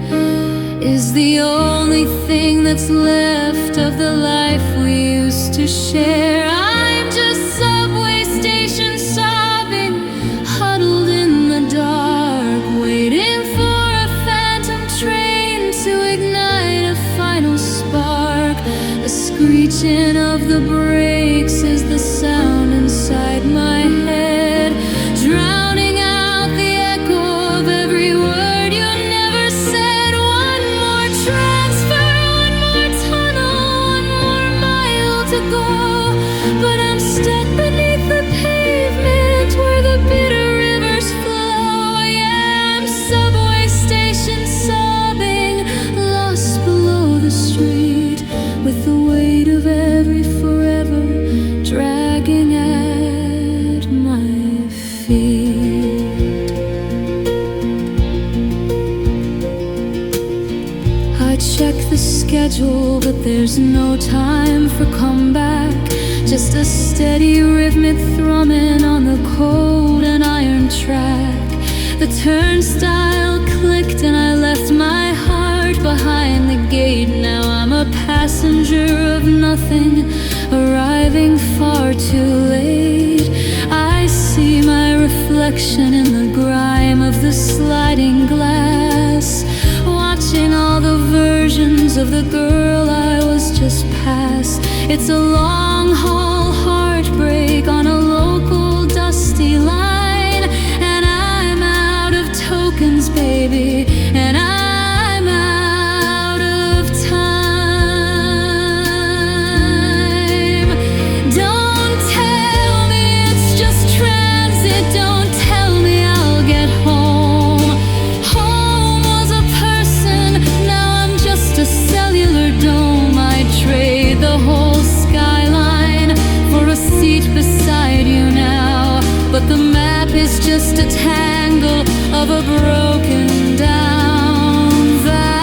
is the only thing that's left of the life we used to share. I'm just subway station sobbing, huddled in the dark, waiting for a phantom train to ignite a final spark. The screeching of the brakes is the sound inside my head, drowning out the echo of every word you never said. One more transfer, one more tunnel, one more mile to go, but I'm stuck beneath the pavement where the bitter rivers flow. Yeah, I'm subway station sobbing, lost below the street, with the weight of every forever dragging at my feet. I check the schedule, but there's no time for comeback. Just a steady rhythmic thrumming on the cold and iron track. The turnstile clicked and I left my heart behind the gate. Now I'm a passenger of nothing, arriving far too late. I see my reflection in the grime of the sliding glass, watching all the versions of the girl I was just past. It's a long haul heartbreak on a local dusty line, and I'm out of tokens, baby, and I'm out of time. Don't tell me it's just transit, don't tell me I'll get home. Home was a person, now I'm just a cellular dome. I trade the whole skyline for a seat beside you now, but the map is just a tangle of a broken down vow.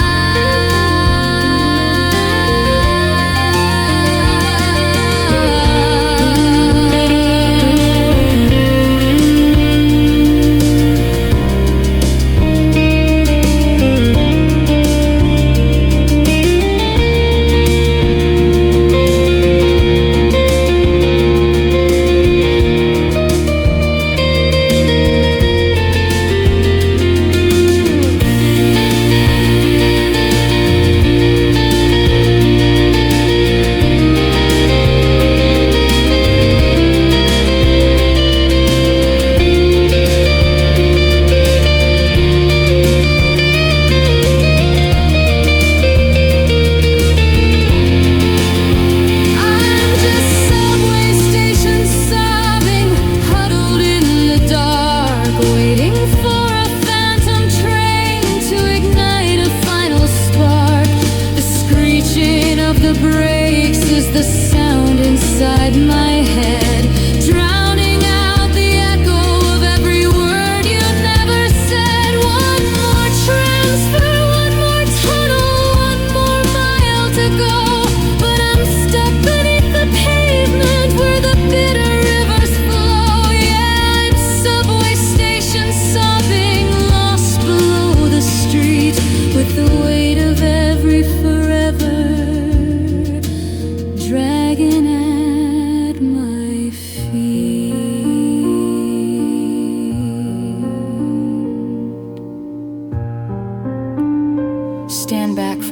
Dragging at my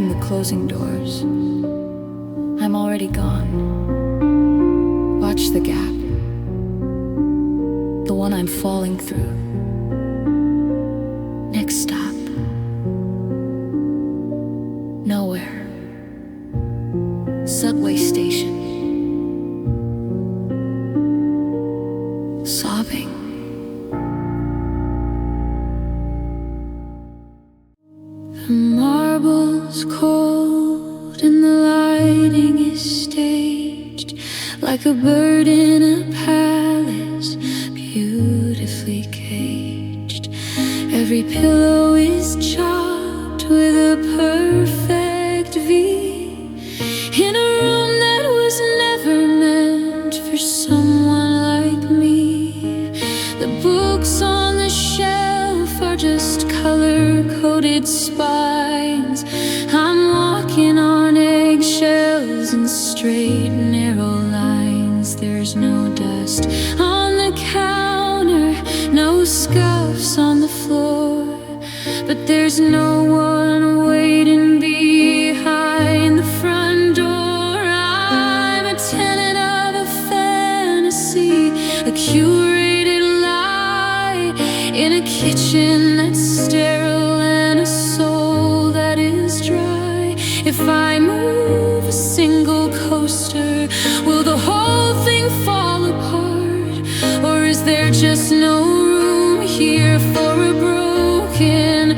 from the closing doors. I'm already gone. Watch the gap, the one I'm falling through. Next stop, nowhere. Subway station. Sobbing. The marble's cold and the lighting is staged like a bird in a palace, beautifully caged. Every pillow is chopped with a perfect V, in a room that was never meant for someone like me. The books on the shelf are just color-coded spines. I'm walking on eggshells and straight, narrow lines. There's no dust on the counter, no scuffs on the floor, but there's no one waiting behind the front door. I'm a tenant of a fantasy, a curated lie, in a kitchen that's sterile and a soul that is dry. If I move a single coaster, will the whole thing fall apart? Or is there just no room here for a broken,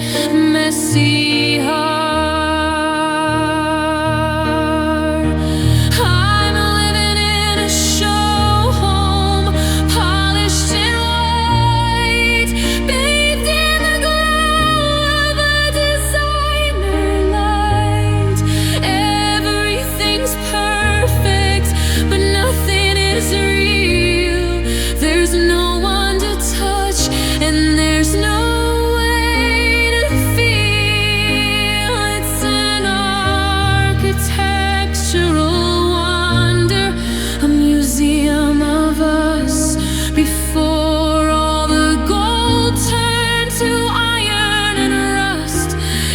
messy heart? I'm living in a show home, polished in white, bathed in the glow of a designer light. Everything's perfect, but nothing is real. There's no one to touch, and there's no way to feel. It's an architectural wonder, a museum of us before all the gold turned to iron and rust.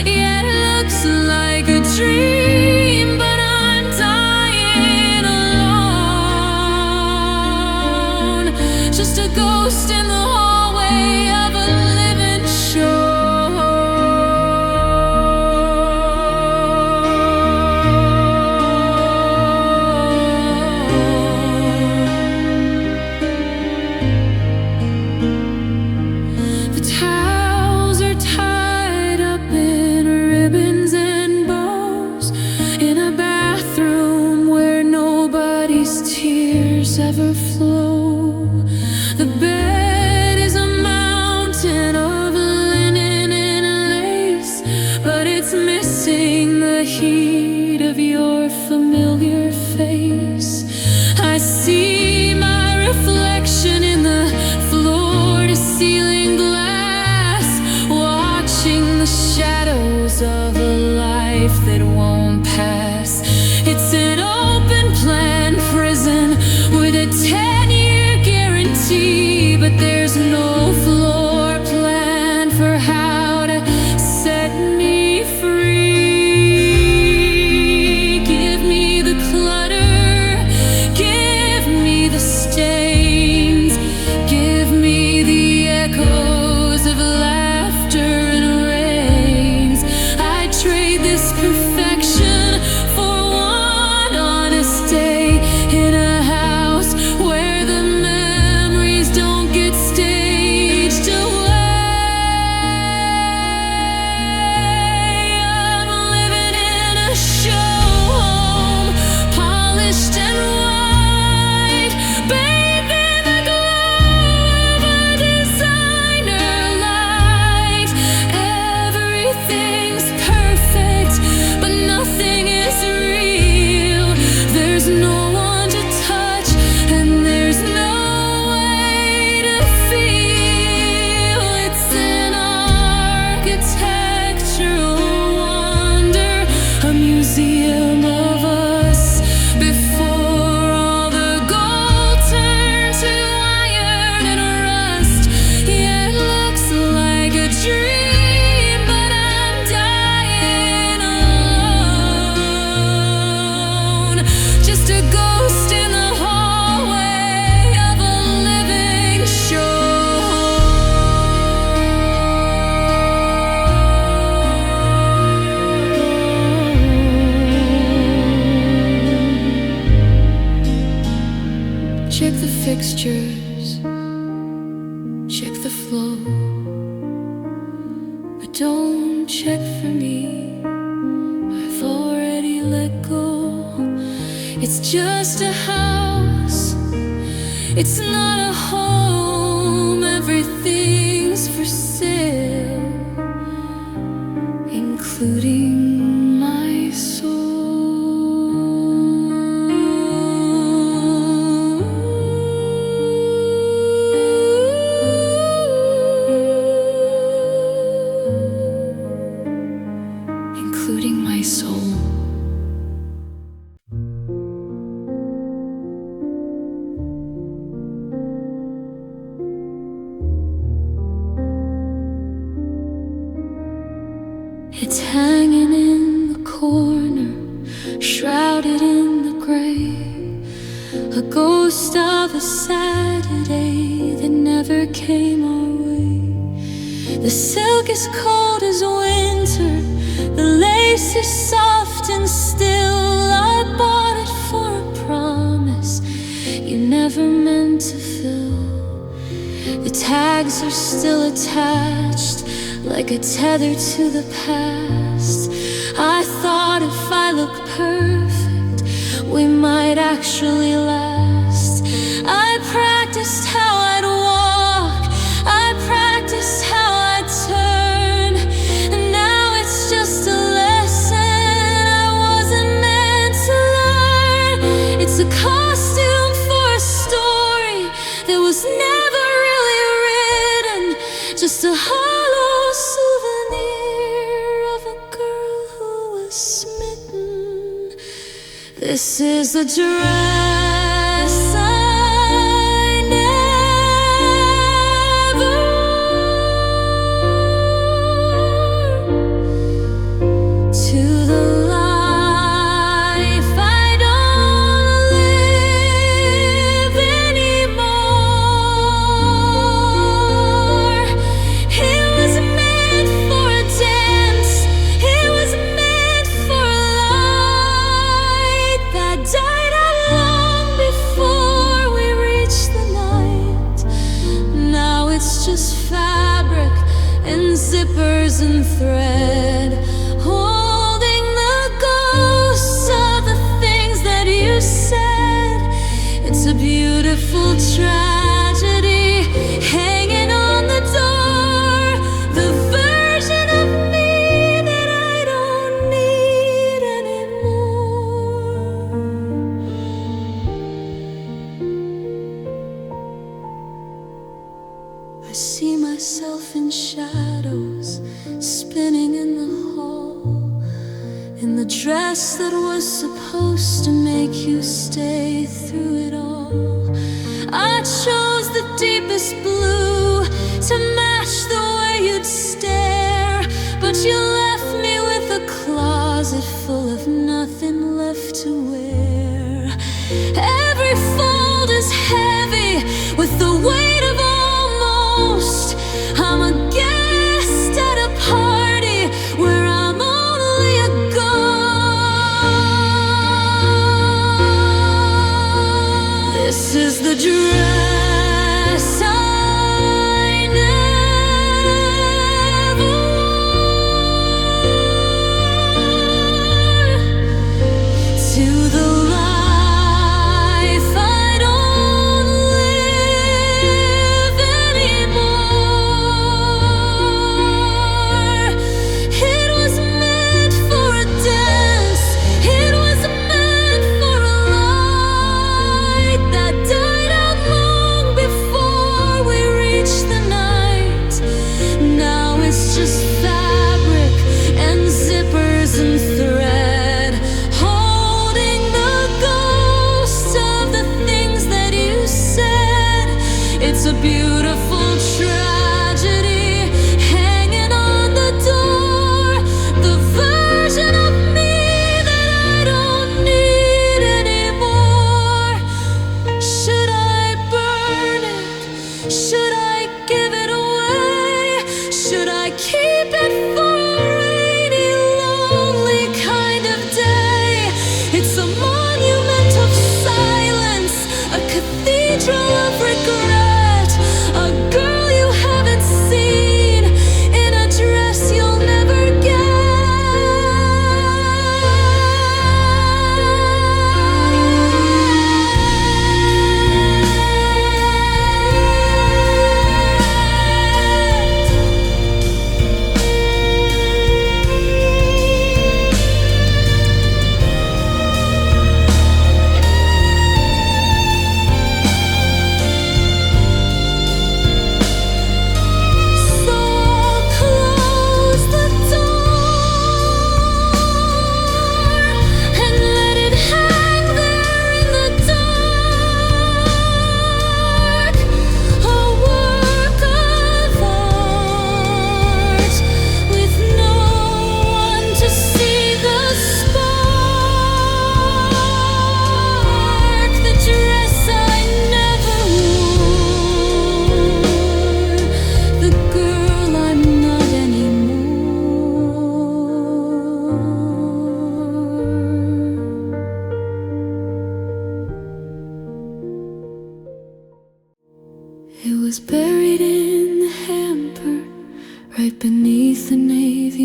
Yeah, it looks like a dream, but I'm dying alone, just a ghost in the hallway of a living show. The towels are tied up in ribbons and bows, in a bathroom where nobody's tears ever flow. The bed is a mountain of linen and lace, but it's missing the heat of your familiar face. I see my reflection in the floor-to-ceiling glass, watching the shadows of a life that won't pass. It's an open-plan prison with a 10-year guarantee, but there's no floor plan for how to set me free. Give me the clutter, give me the stains, give me the echoes of laughter and rains. I trade this perfection Don't check for me, I've already let go. It's just a house, it's not a home. Everything's for sale, including my soul. Including my soul. It's hanging in the corner, shrouded in the gray, a ghost of a Saturday that never came our way. The silk is cold as winter, the lace is soft and still. I bought it for a promise you never meant to fill. The tags are still attached, like a tether to the past. I thought if I look perfect, we might actually last. I practiced how I'd walk, I practiced how I'd turn, and now it's just a lesson I wasn't meant to learn. It's a costume for a story that was never really written, just a hollow souvenir of a girl who was smitten. This is the dress I never wore, to the life I don't live anymore. It was meant for a dance, it was meant for a light that died out long before we reached the night. Now it's just fabric and zippers and thread, holding the ghosts of the things that you said. It's a beautiful tragedy hanging on the door, the version of me that I don't need anymore. I see myself in shadows, spinning in the hall, in the dress that was supposed to make you stay through it all. I chose the deepest blue to match the way you'd stare, but you left me with a closet full of nothing left to wear. Every fold is heavy with the weight of almost. I'm a guest at a party where I'm only a ghost. This is the dress I never wore, to the life I don't live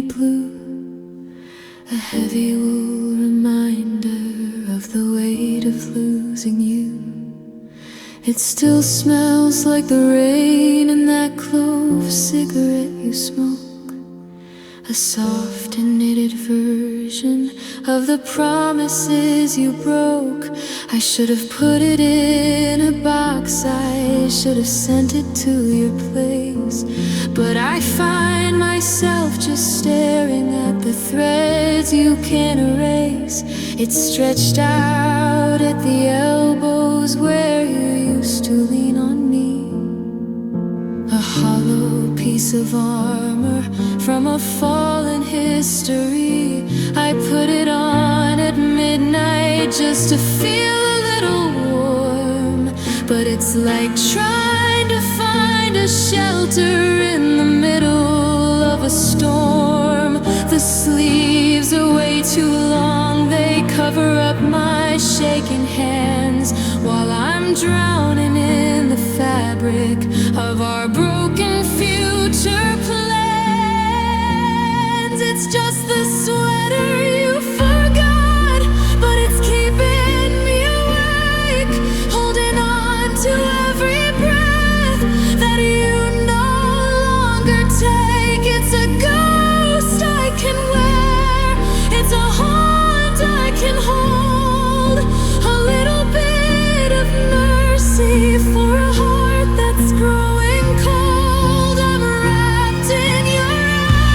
navy blue, a heavy wool reminder of the weight of losing you. It still smells like the rain in that clove cigarette you smoke, a soft and knitted version of the promises you broke. I should have put it in a box, I should have sent it to your place, but I find myself just staring at the threads you can't erase. It's stretched out at the elbows where you used to lean on me, a hollow piece of armor from a fallen history. I put it on at midnight just to feel a little warm, but it's like trying to find a shelter in the middle of a storm. The sleeves are way too long, they cover up my shaking hands while I'm drowning in the fabric of our broken future plans. It's just the sweater you forgot, but it's keeping me awake, holding on to every breath that you no longer take. It's a ghost I can wear, it's a haunt I can hold, a little bit of mercy for a heart that's growing cold. I'm wrapped in your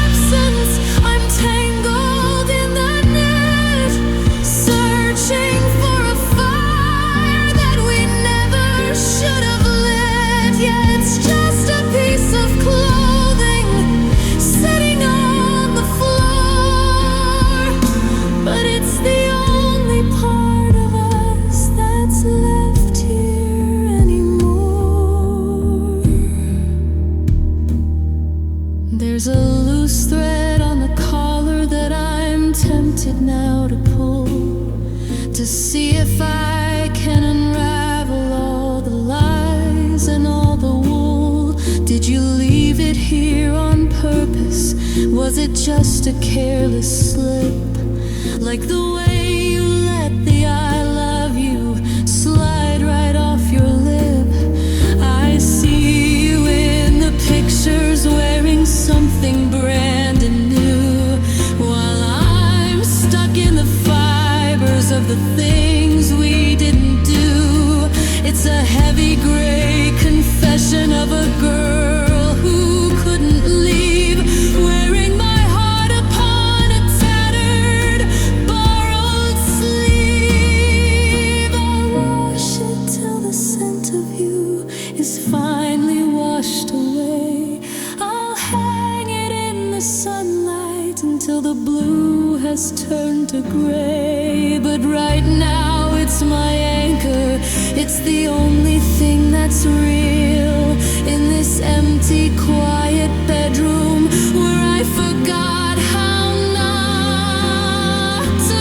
absence, I'm tangled in the net, searching for a fire that we never should have lit. Yeah, it's just a piece of clothing sitting on the floor, but it's the only part of us that's left here anymore. There's a loose thread on the collar that I'm tempted now to pull, to see if I can unravel all the lies and all the wool. Did you leave it here on purpose? Was it just a careless slip? Like the way you let the I love you slide right off your lip. I see you in the pictures wearing something brand new, while I'm stuck in the fibers of the things we didn't do. It's a heavy gray confession of a girl who couldn't leave, wearing my heart upon a tattered, borrowed sleeve. I'll wash it till the scent of you is finally washed away. I'll hang it in the sunlight until the blue has turned to gray. But right now it's my anchor, it's the only thing that's real in this empty, quiet bedroom where I forgot how not to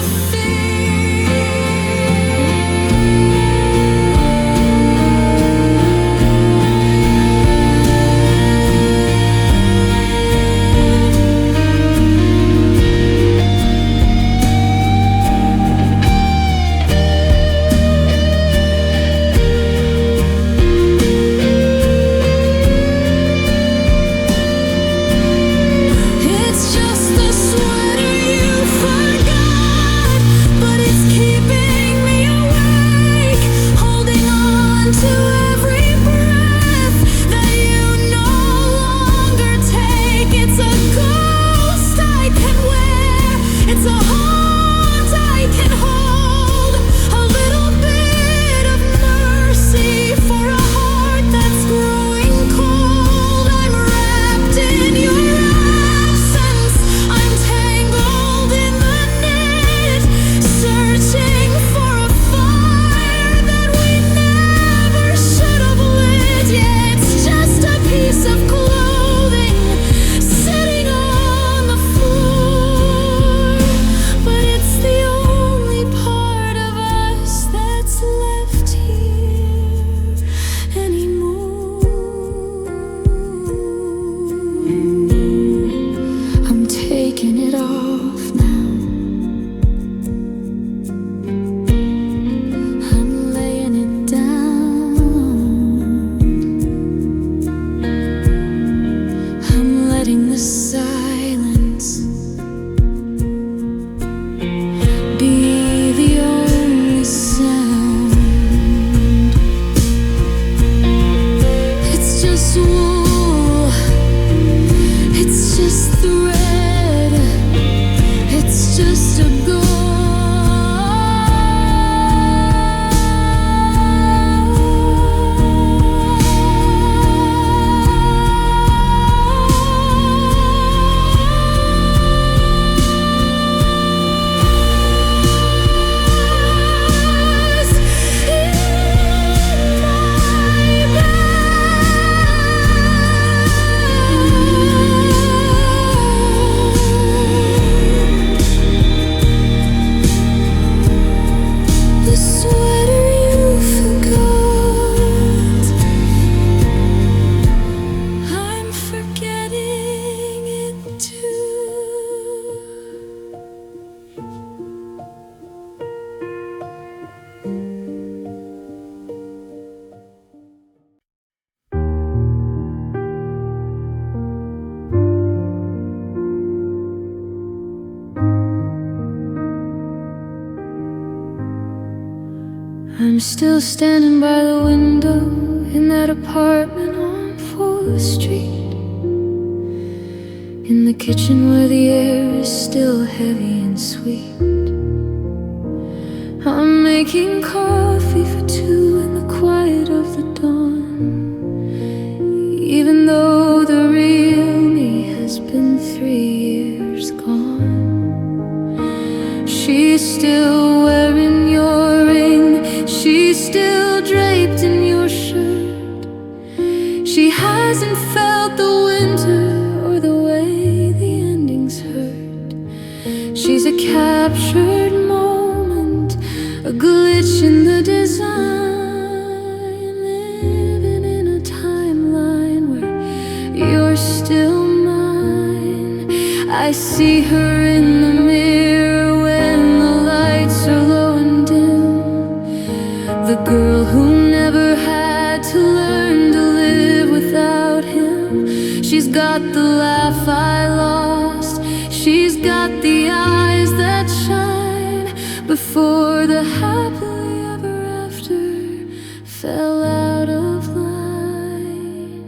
taking it off now. I'm laying it down. I'm letting the silence be the only sound. It's just wool, it's just thread, it's just a ghost. The sweater you forgot, I'm forgetting it too. I'm still standing by the window in that apartment on 4th Street, in the kitchen where the air is still heavy and sweet. I'm making coffee for two in the quiet of the dawn, even though the real me has been 3 years gone. She's still wearing your ring, she's still draped in your shirt. She hasn't felt the winter or the way the endings hurt. She's a captured moment, a glitch in the design, living in a timeline where you're still mine. I see her in the mirror when the lights are low and dim, the girl who never had to learn to live without him. She's got the laugh I lost, she's got the eyes that shine before the happily ever after fell out of line.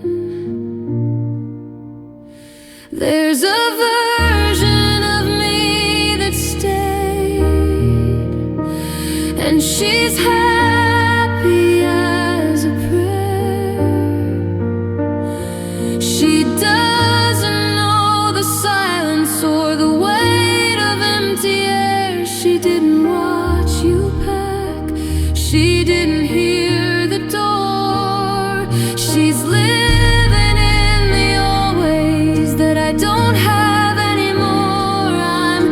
There's a version of me that stayed, and she's happy as a prayer. She doesn't know the silence or the weight of empty air. She didn't watch you pack, she didn't hear the door. She's living in the always that I don't have anymore. I'm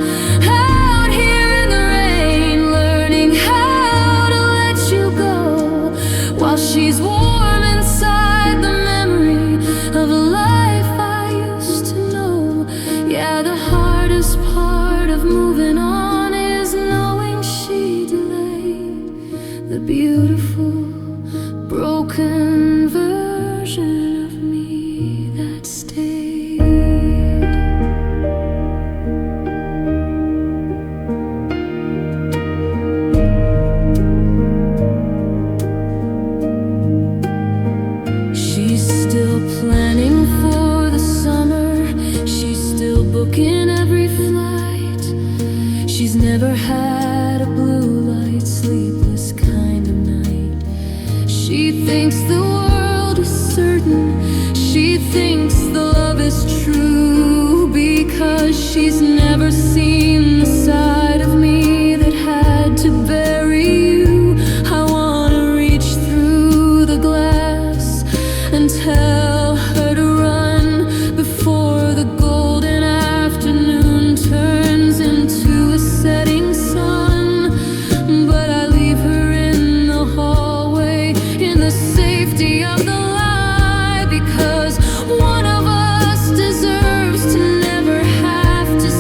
out here in the rain, learning how to let you go, while she's warm inside the memory of a life I used to know. Yeah, the hardest part of moving on is knowing she delayed the beautiful, broken version of me that stayed. She's still planning for the summer, she's still booking every flight. She's never had a blue light, sleepless kind of night. She thinks the world is certain, she thinks the love is true, because she's never seen the side of me that had to bury you. I wanna reach through the glass and tell her to run before the golden afternoon turns into a setting sun. But I leave her in the hallway in the safety of the light, because one of us deserves to never have to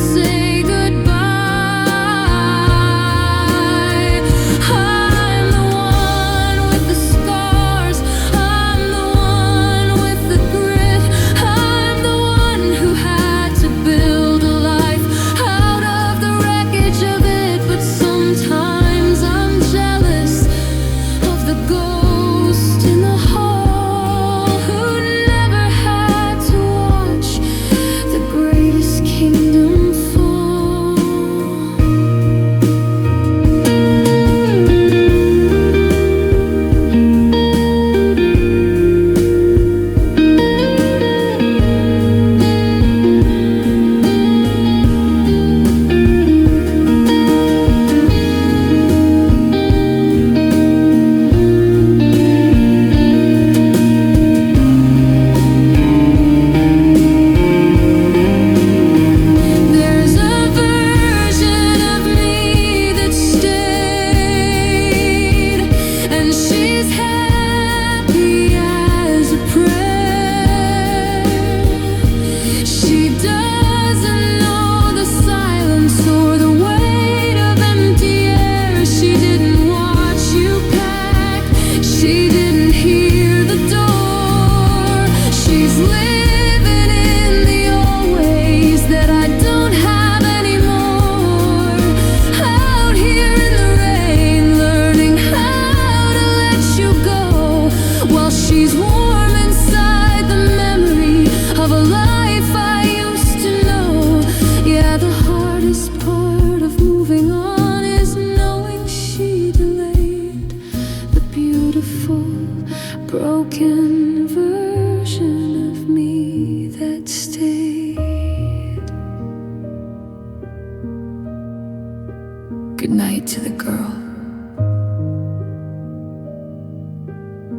Good night to the girl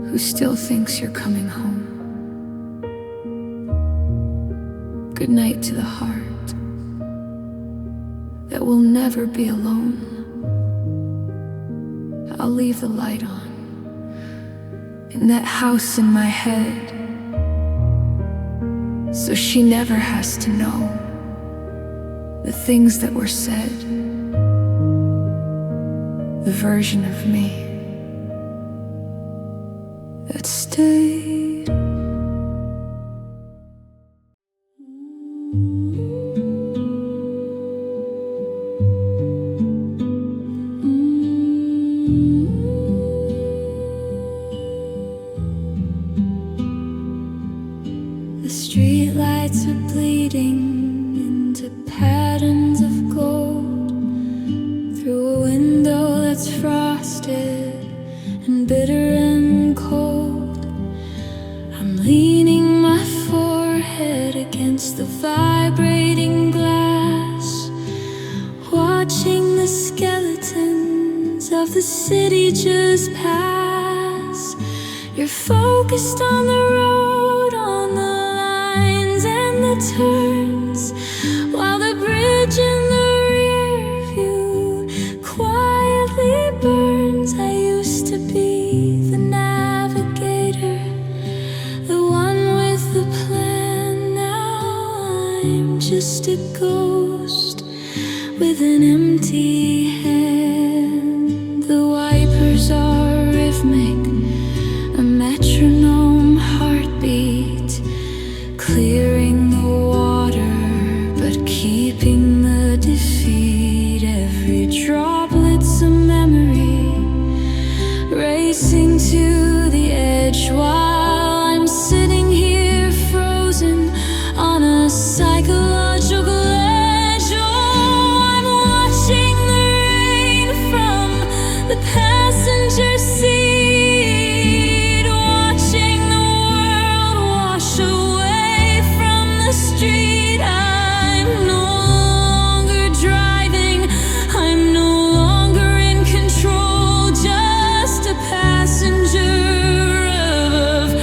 who still thinks you're coming home. Good night to the heart that will never be alone. I'll leave the light on in that house in my head, so she never has to know the things that were said, the version of me that stayed. The streetlights are bleeding into patterns of gold through a window that's frosted and bitter and cold. I'm leaning my forehead against the vibrating glass, watching the skeletons of the city just pass. You're focused on the road, on the lines and the turns, while the bridge in the rear view quietly burns. I used to be the navigator, the one with the plan. Now I'm just a ghost with an empty hand. The wipers are rhythmic, a metronome heartbeat, clearing the water but keeping the defeat. Every droplet's a memory, racing to the edge while I'm sitting here frozen on a psychological edge. Oh, I'm watching the rain from the passenger seat, watching the world wash away from the street. I'm no longer driving, I'm no longer in control, just a passenger of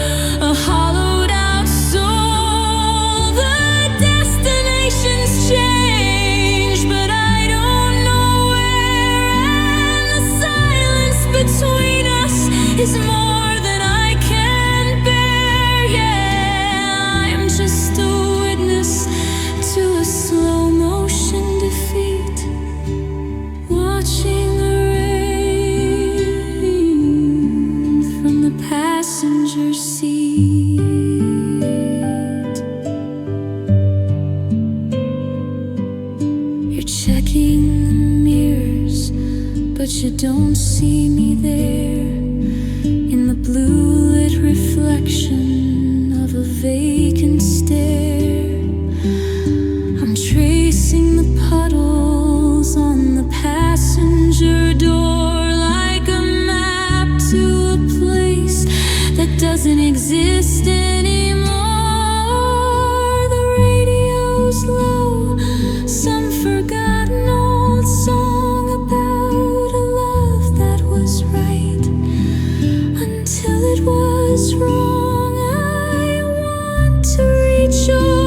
a hollowed out soul. The destinations change, but I don't know where, and the silence between us is more than I can bear. Yeah, I'm just a witness to a slow motion defeat, watching the rain from the passenger seat. You're checking the mirrors, but you don't see me there, in the blue lit reflection of a vacant stare. I'm tracing the puddles on the passenger door like a map to a place that doesn't exist anymore. The radio's low, some forgotten old song about a love that was right until it was wrong. I want to reach your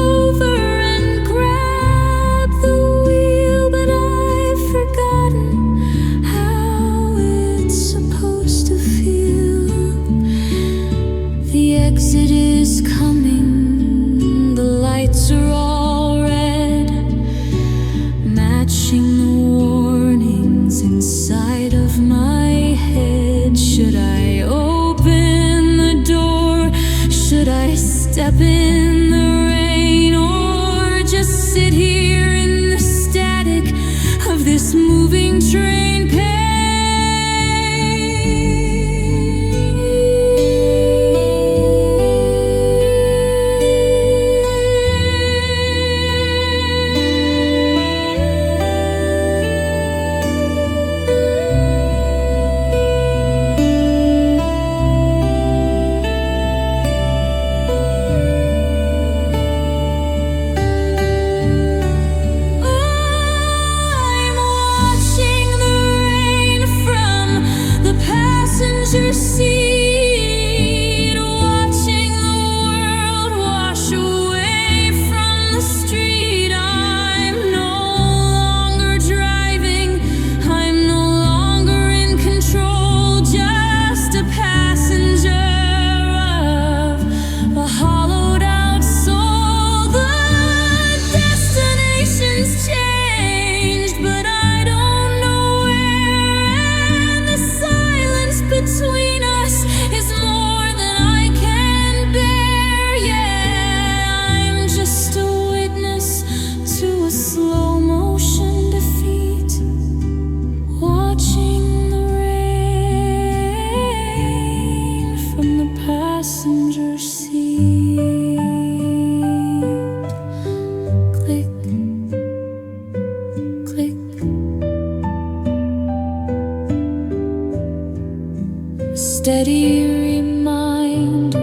steady reminder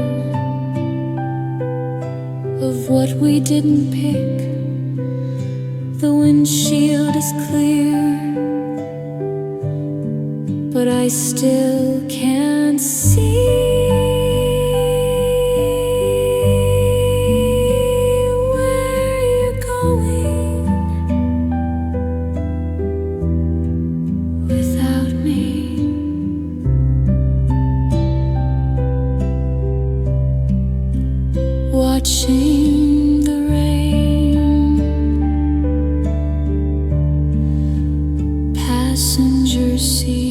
of what we didn't pick. The windshield is clear, but I still can't see where you're going without me. Watching the rain, passenger seat.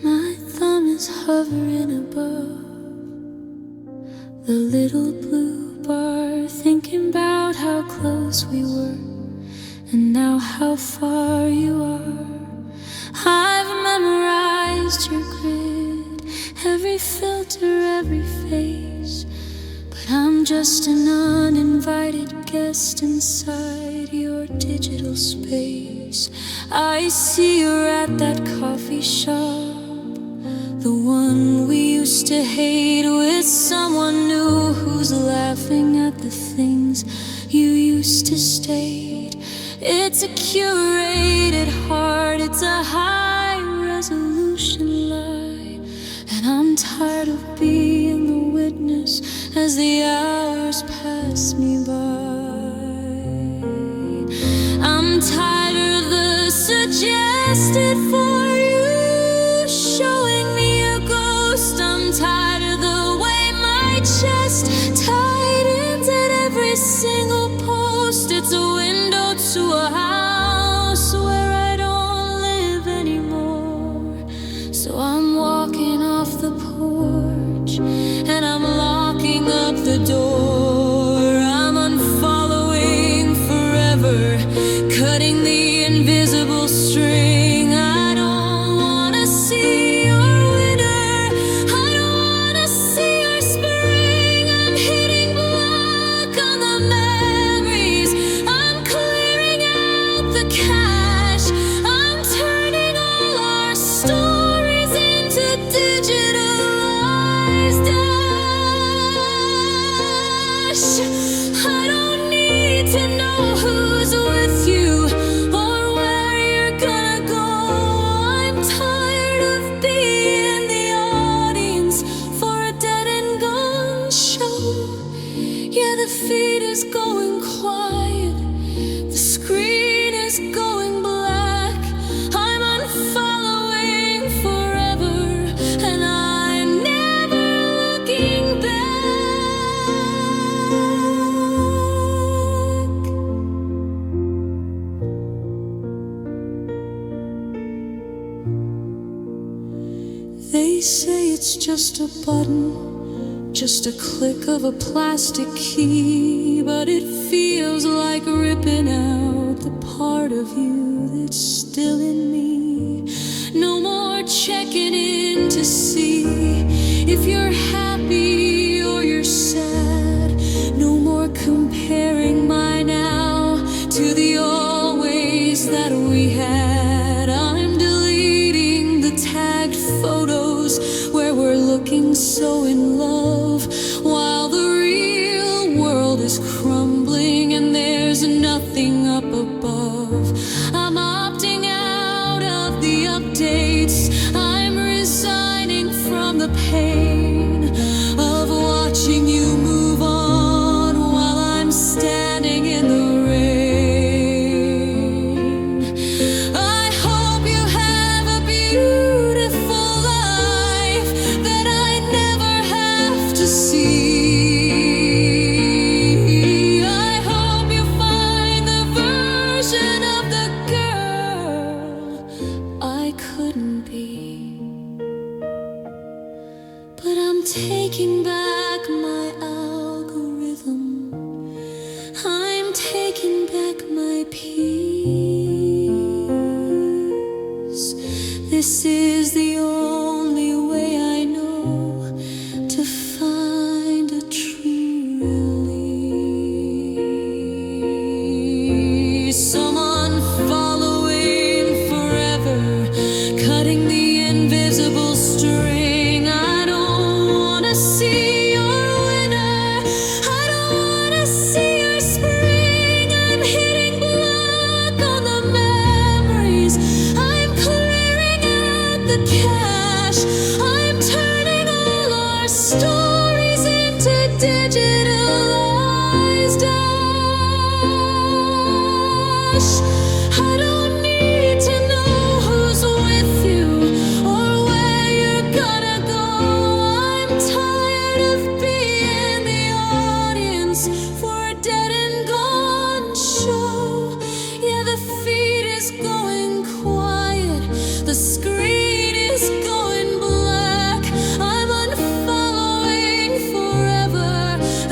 My thumb is hovering above the little blue bar, thinking about how close we were and now how far you are. I've memorized your grid, every filter, every face, but I'm just an uninvited guest inside your digital space. I see you're at that coffee shop, the one we used to hate, with someone new who's laughing at the things you used to state. It's a curated heart, it's a high-resolution lie, and I'm tired of being the witness as the hours pass me by. I'm tired of the suggested for you showing me a ghost. I'm tired of the way my chest tightens at every single post. It's a window to a house where I don't live anymore. So I'm walking off the porch and I'm locking up the door. I'm unfollowing forever, cutting the invisible string. I don't wanna see your winter, I don't wanna see your spring. I'm hitting block on the memories, I'm clearing out the cache, I'm turning all our stories into digitalized dash. I don't need to know who's with you or where you're gonna go. I'm tired of being the audience for a dead and gone show. Yeah, the feed is going quiet, the screen is going black. I'm unfollowing forever and I'm never looking back. They say it's just a button, just a click of a plastic key, but it feels like ripping out the part of you that's still in me. No more checking in to see if you're happy or you're sad. No more comparing my now to the always that we had. I'm deleting the tagged photos where we're looking so in love, while the real world is crumbling and there's nothing up above. I'm opting out of the updates, I'm resigning from the pain of watching you move on while I'm standing in the rain. I hope you have a beautiful life that I never have to see. I hope you find the version of the girl I couldn't be. This is the only way I know to find a true release. Someone following forever, cutting the invisible string. I don't wanna see your winner, I don't wanna see your spring. I'm hitting block on the memories, I'm clearing out the cash, I'm turning all our stories into digitalized ash. I don't need to know who's with you or where you're gonna go. I'm tired of being the audience for a dead and gone show. Yeah, the feed is going quiet, the screen is going black. I'm unfollowing forever,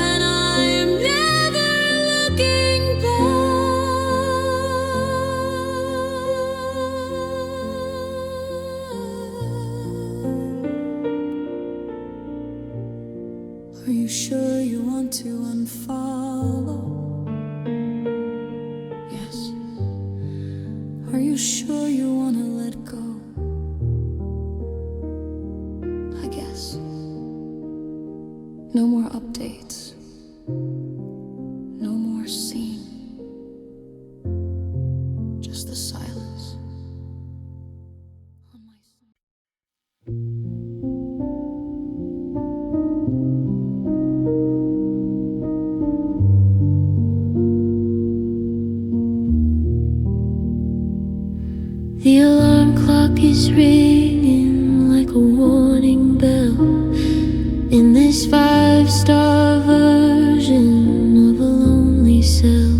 and I'm never looking back. Are you sure you want to unfollow? Yes. Are you sure you want to let go? I guess. No more updates. No more scene. Just the silence on my side. The alarm clock is ringing like a warning bell in this 5-star version of a lonely cell.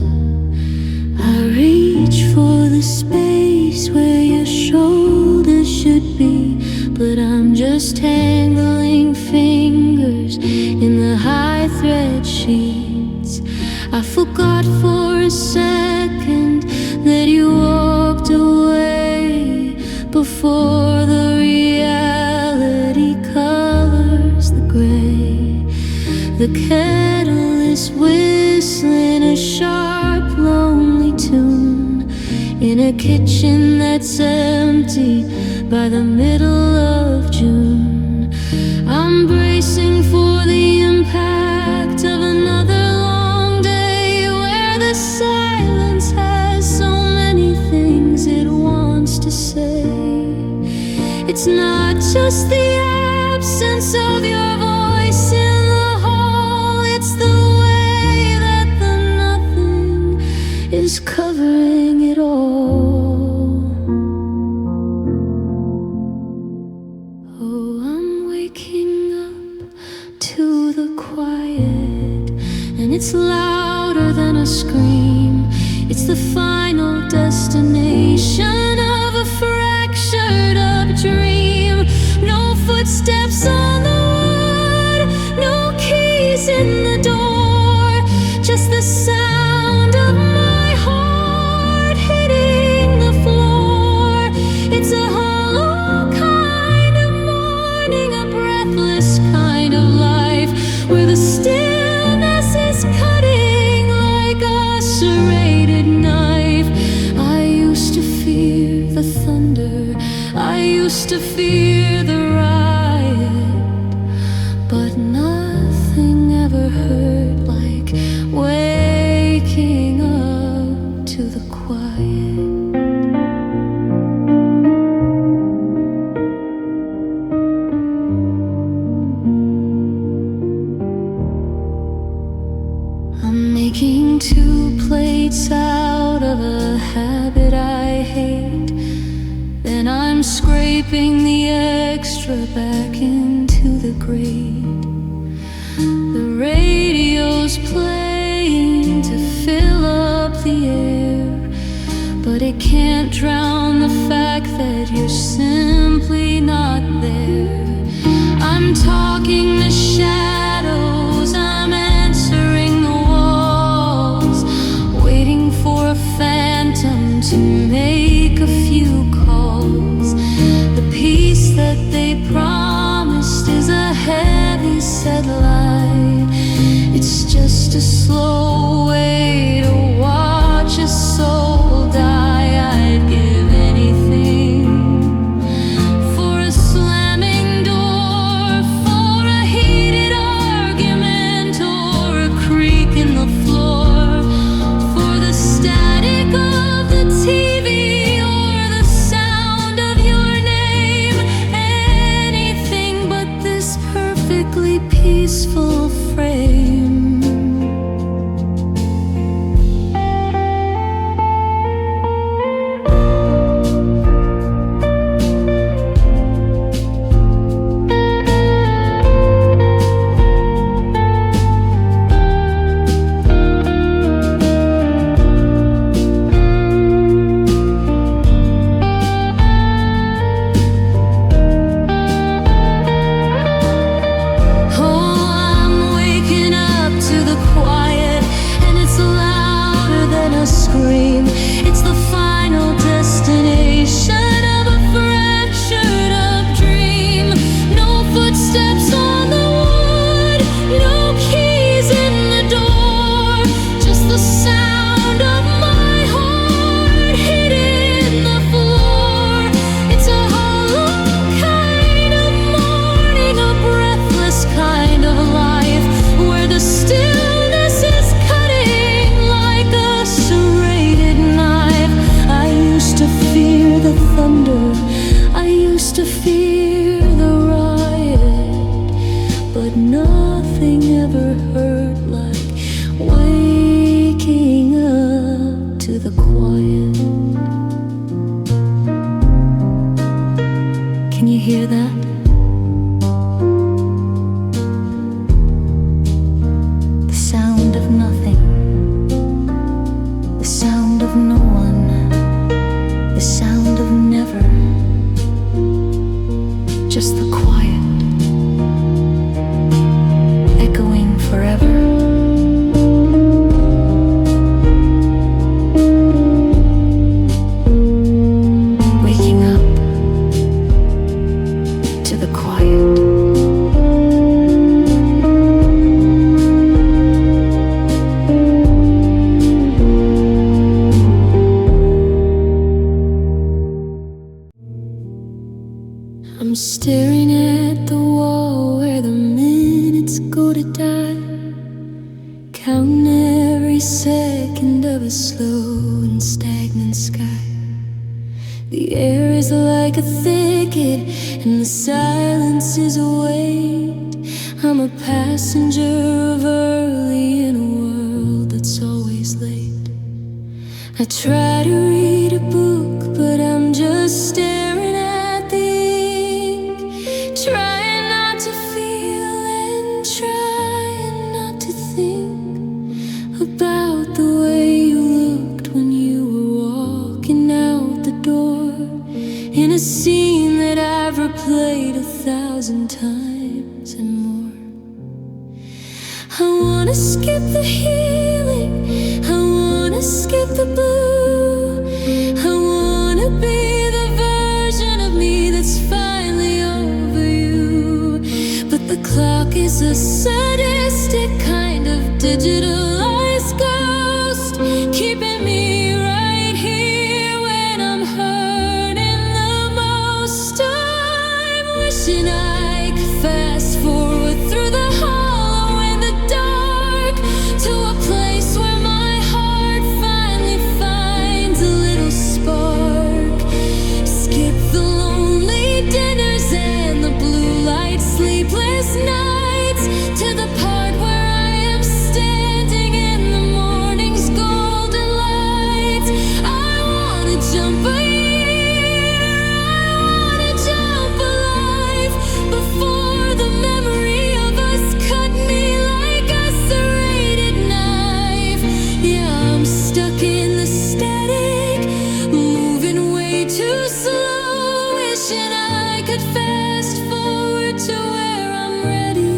I reach for the space where your shoulders should be, but I'm just tangling fingers in the high thread sheets. I forgot for a second that you walked away before the reality colors the gray. The kettle is whistling a sharp, lonely tune in a kitchen that's empty by the middle of June. I'm bracing for the impact of another long day where the silence has so many things it wants to say. It's not just the absence of your voice in the hall, it's the way that the nothing is covering it all. Oh, I'm waking up to the quiet, and it's louder than a scream. It's the final destination of a fractured up dream. No footsteps on the wood, no keys in the door, just the sound of my heart hitting the floor. It's a hollow kind of morning, a breathless kind of life, where the stillness is cutting like a serrated knife. I used to fear the thunder, I used to fear the riot, but nothing ever hurt like waking up to the quiet. I'm making 2 plates out of a habit I hate, then I'm scraping the extra back into the grate. The radio's playing to fill up the air, but it can't drown the fact that you're simply not there. I'm talking to shadows, I'm answering the walls, waiting for a phantom to make a few calls. The just a slow way to watch a soul die. I'd give anything for a slamming door, for a heated argument, or a creak in the floor, for the static of the TV, or the sound of your name. Anything but this perfectly peaceful frame. It's the final destination of a fractured up dream. No footsteps on the wood, no keys in the door, just the sound of my heart hitting the floor. It's a hollow kind of morning, a breathless kind of life, where the stillness is cutting like a serrated knife. I used to fear the thunder, I used to fear the riot, but nothing ever hurt like waking up to the quiet. Can you hear that? The sound of nothing, the sound of no one, the sound of never, just the quiet, echoing forever. Waking up to the quiet. I'm staring at the wall where the minutes go to die, counting every second of a slow and stagnant sky. The air is like a thicket and the silence is a weight. I'm a passenger of early in a world that's always late. I try to read a book, but I'm just staring at the ink, trying not to feel and trying not to think about the way you looked when you were walking out the door, in a scene that I've replayed 1,000 times and more. I wanna skip the healing, I wanna skip the blue, I wanna be the version of me that's finally over you. But the clock is a sadistic kind of digitalized ghost, keeping me right here when I'm hurting the most. I'm wishing I could fast forward through the hollow and the dark, to a place where my heart finally finds a little spark. Skip the lonely dinners and the blue light sleepless nights, to the part where I am standing in the morning's golden light. I wanna jump a year, I wanna jump a life, before the memory of us cut me like a serrated knife. Yeah, I'm stuck in the static, moving way too slow, wishing I could fast forward to where I'm ready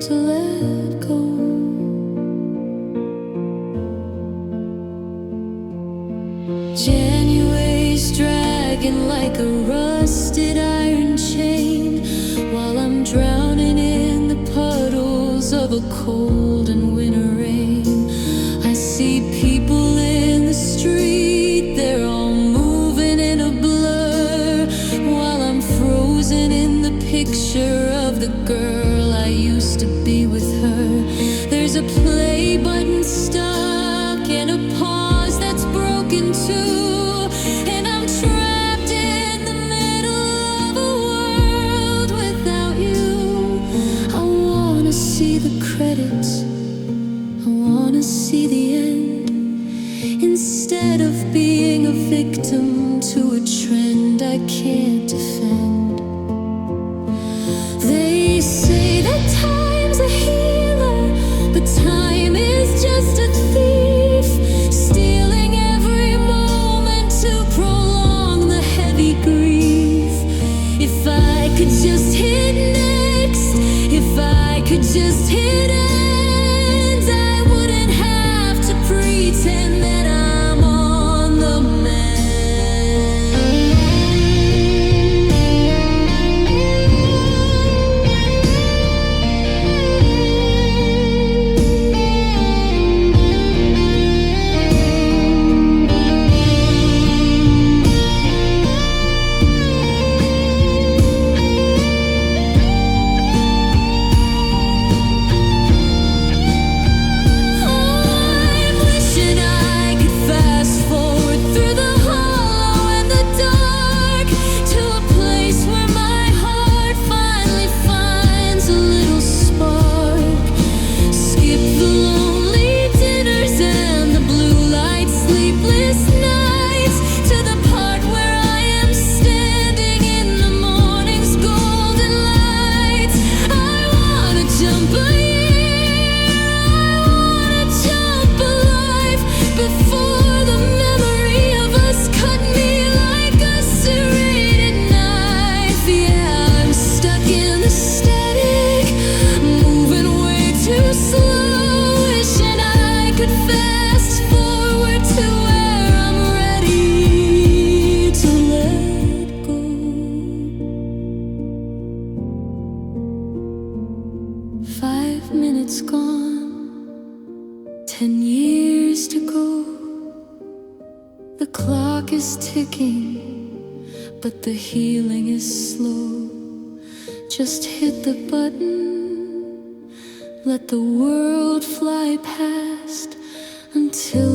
to let go. January's dragging like a rusted iron chain, while I'm drowning in the puddles of a cold and winter rain. I see people in the street, they're all moving in a blur, while I'm frozen in the picture of the girl I used to be with her. There's a play button stuck and a pause that's broken too, and I'm trapped in the middle of a world without you. I wanna see the credits, I wanna see the end, instead of being a victim to a trend I can't defend. They say that time's a healer, but time is just a thief, stealing every moment to prolong the heavy grief. If I could just hit next, if I could just hit end, I wouldn't have to pretend that I'm on the minutes gone, 10 years to go. The clock is ticking, but the healing is slow. Just hit the button, let the world fly past until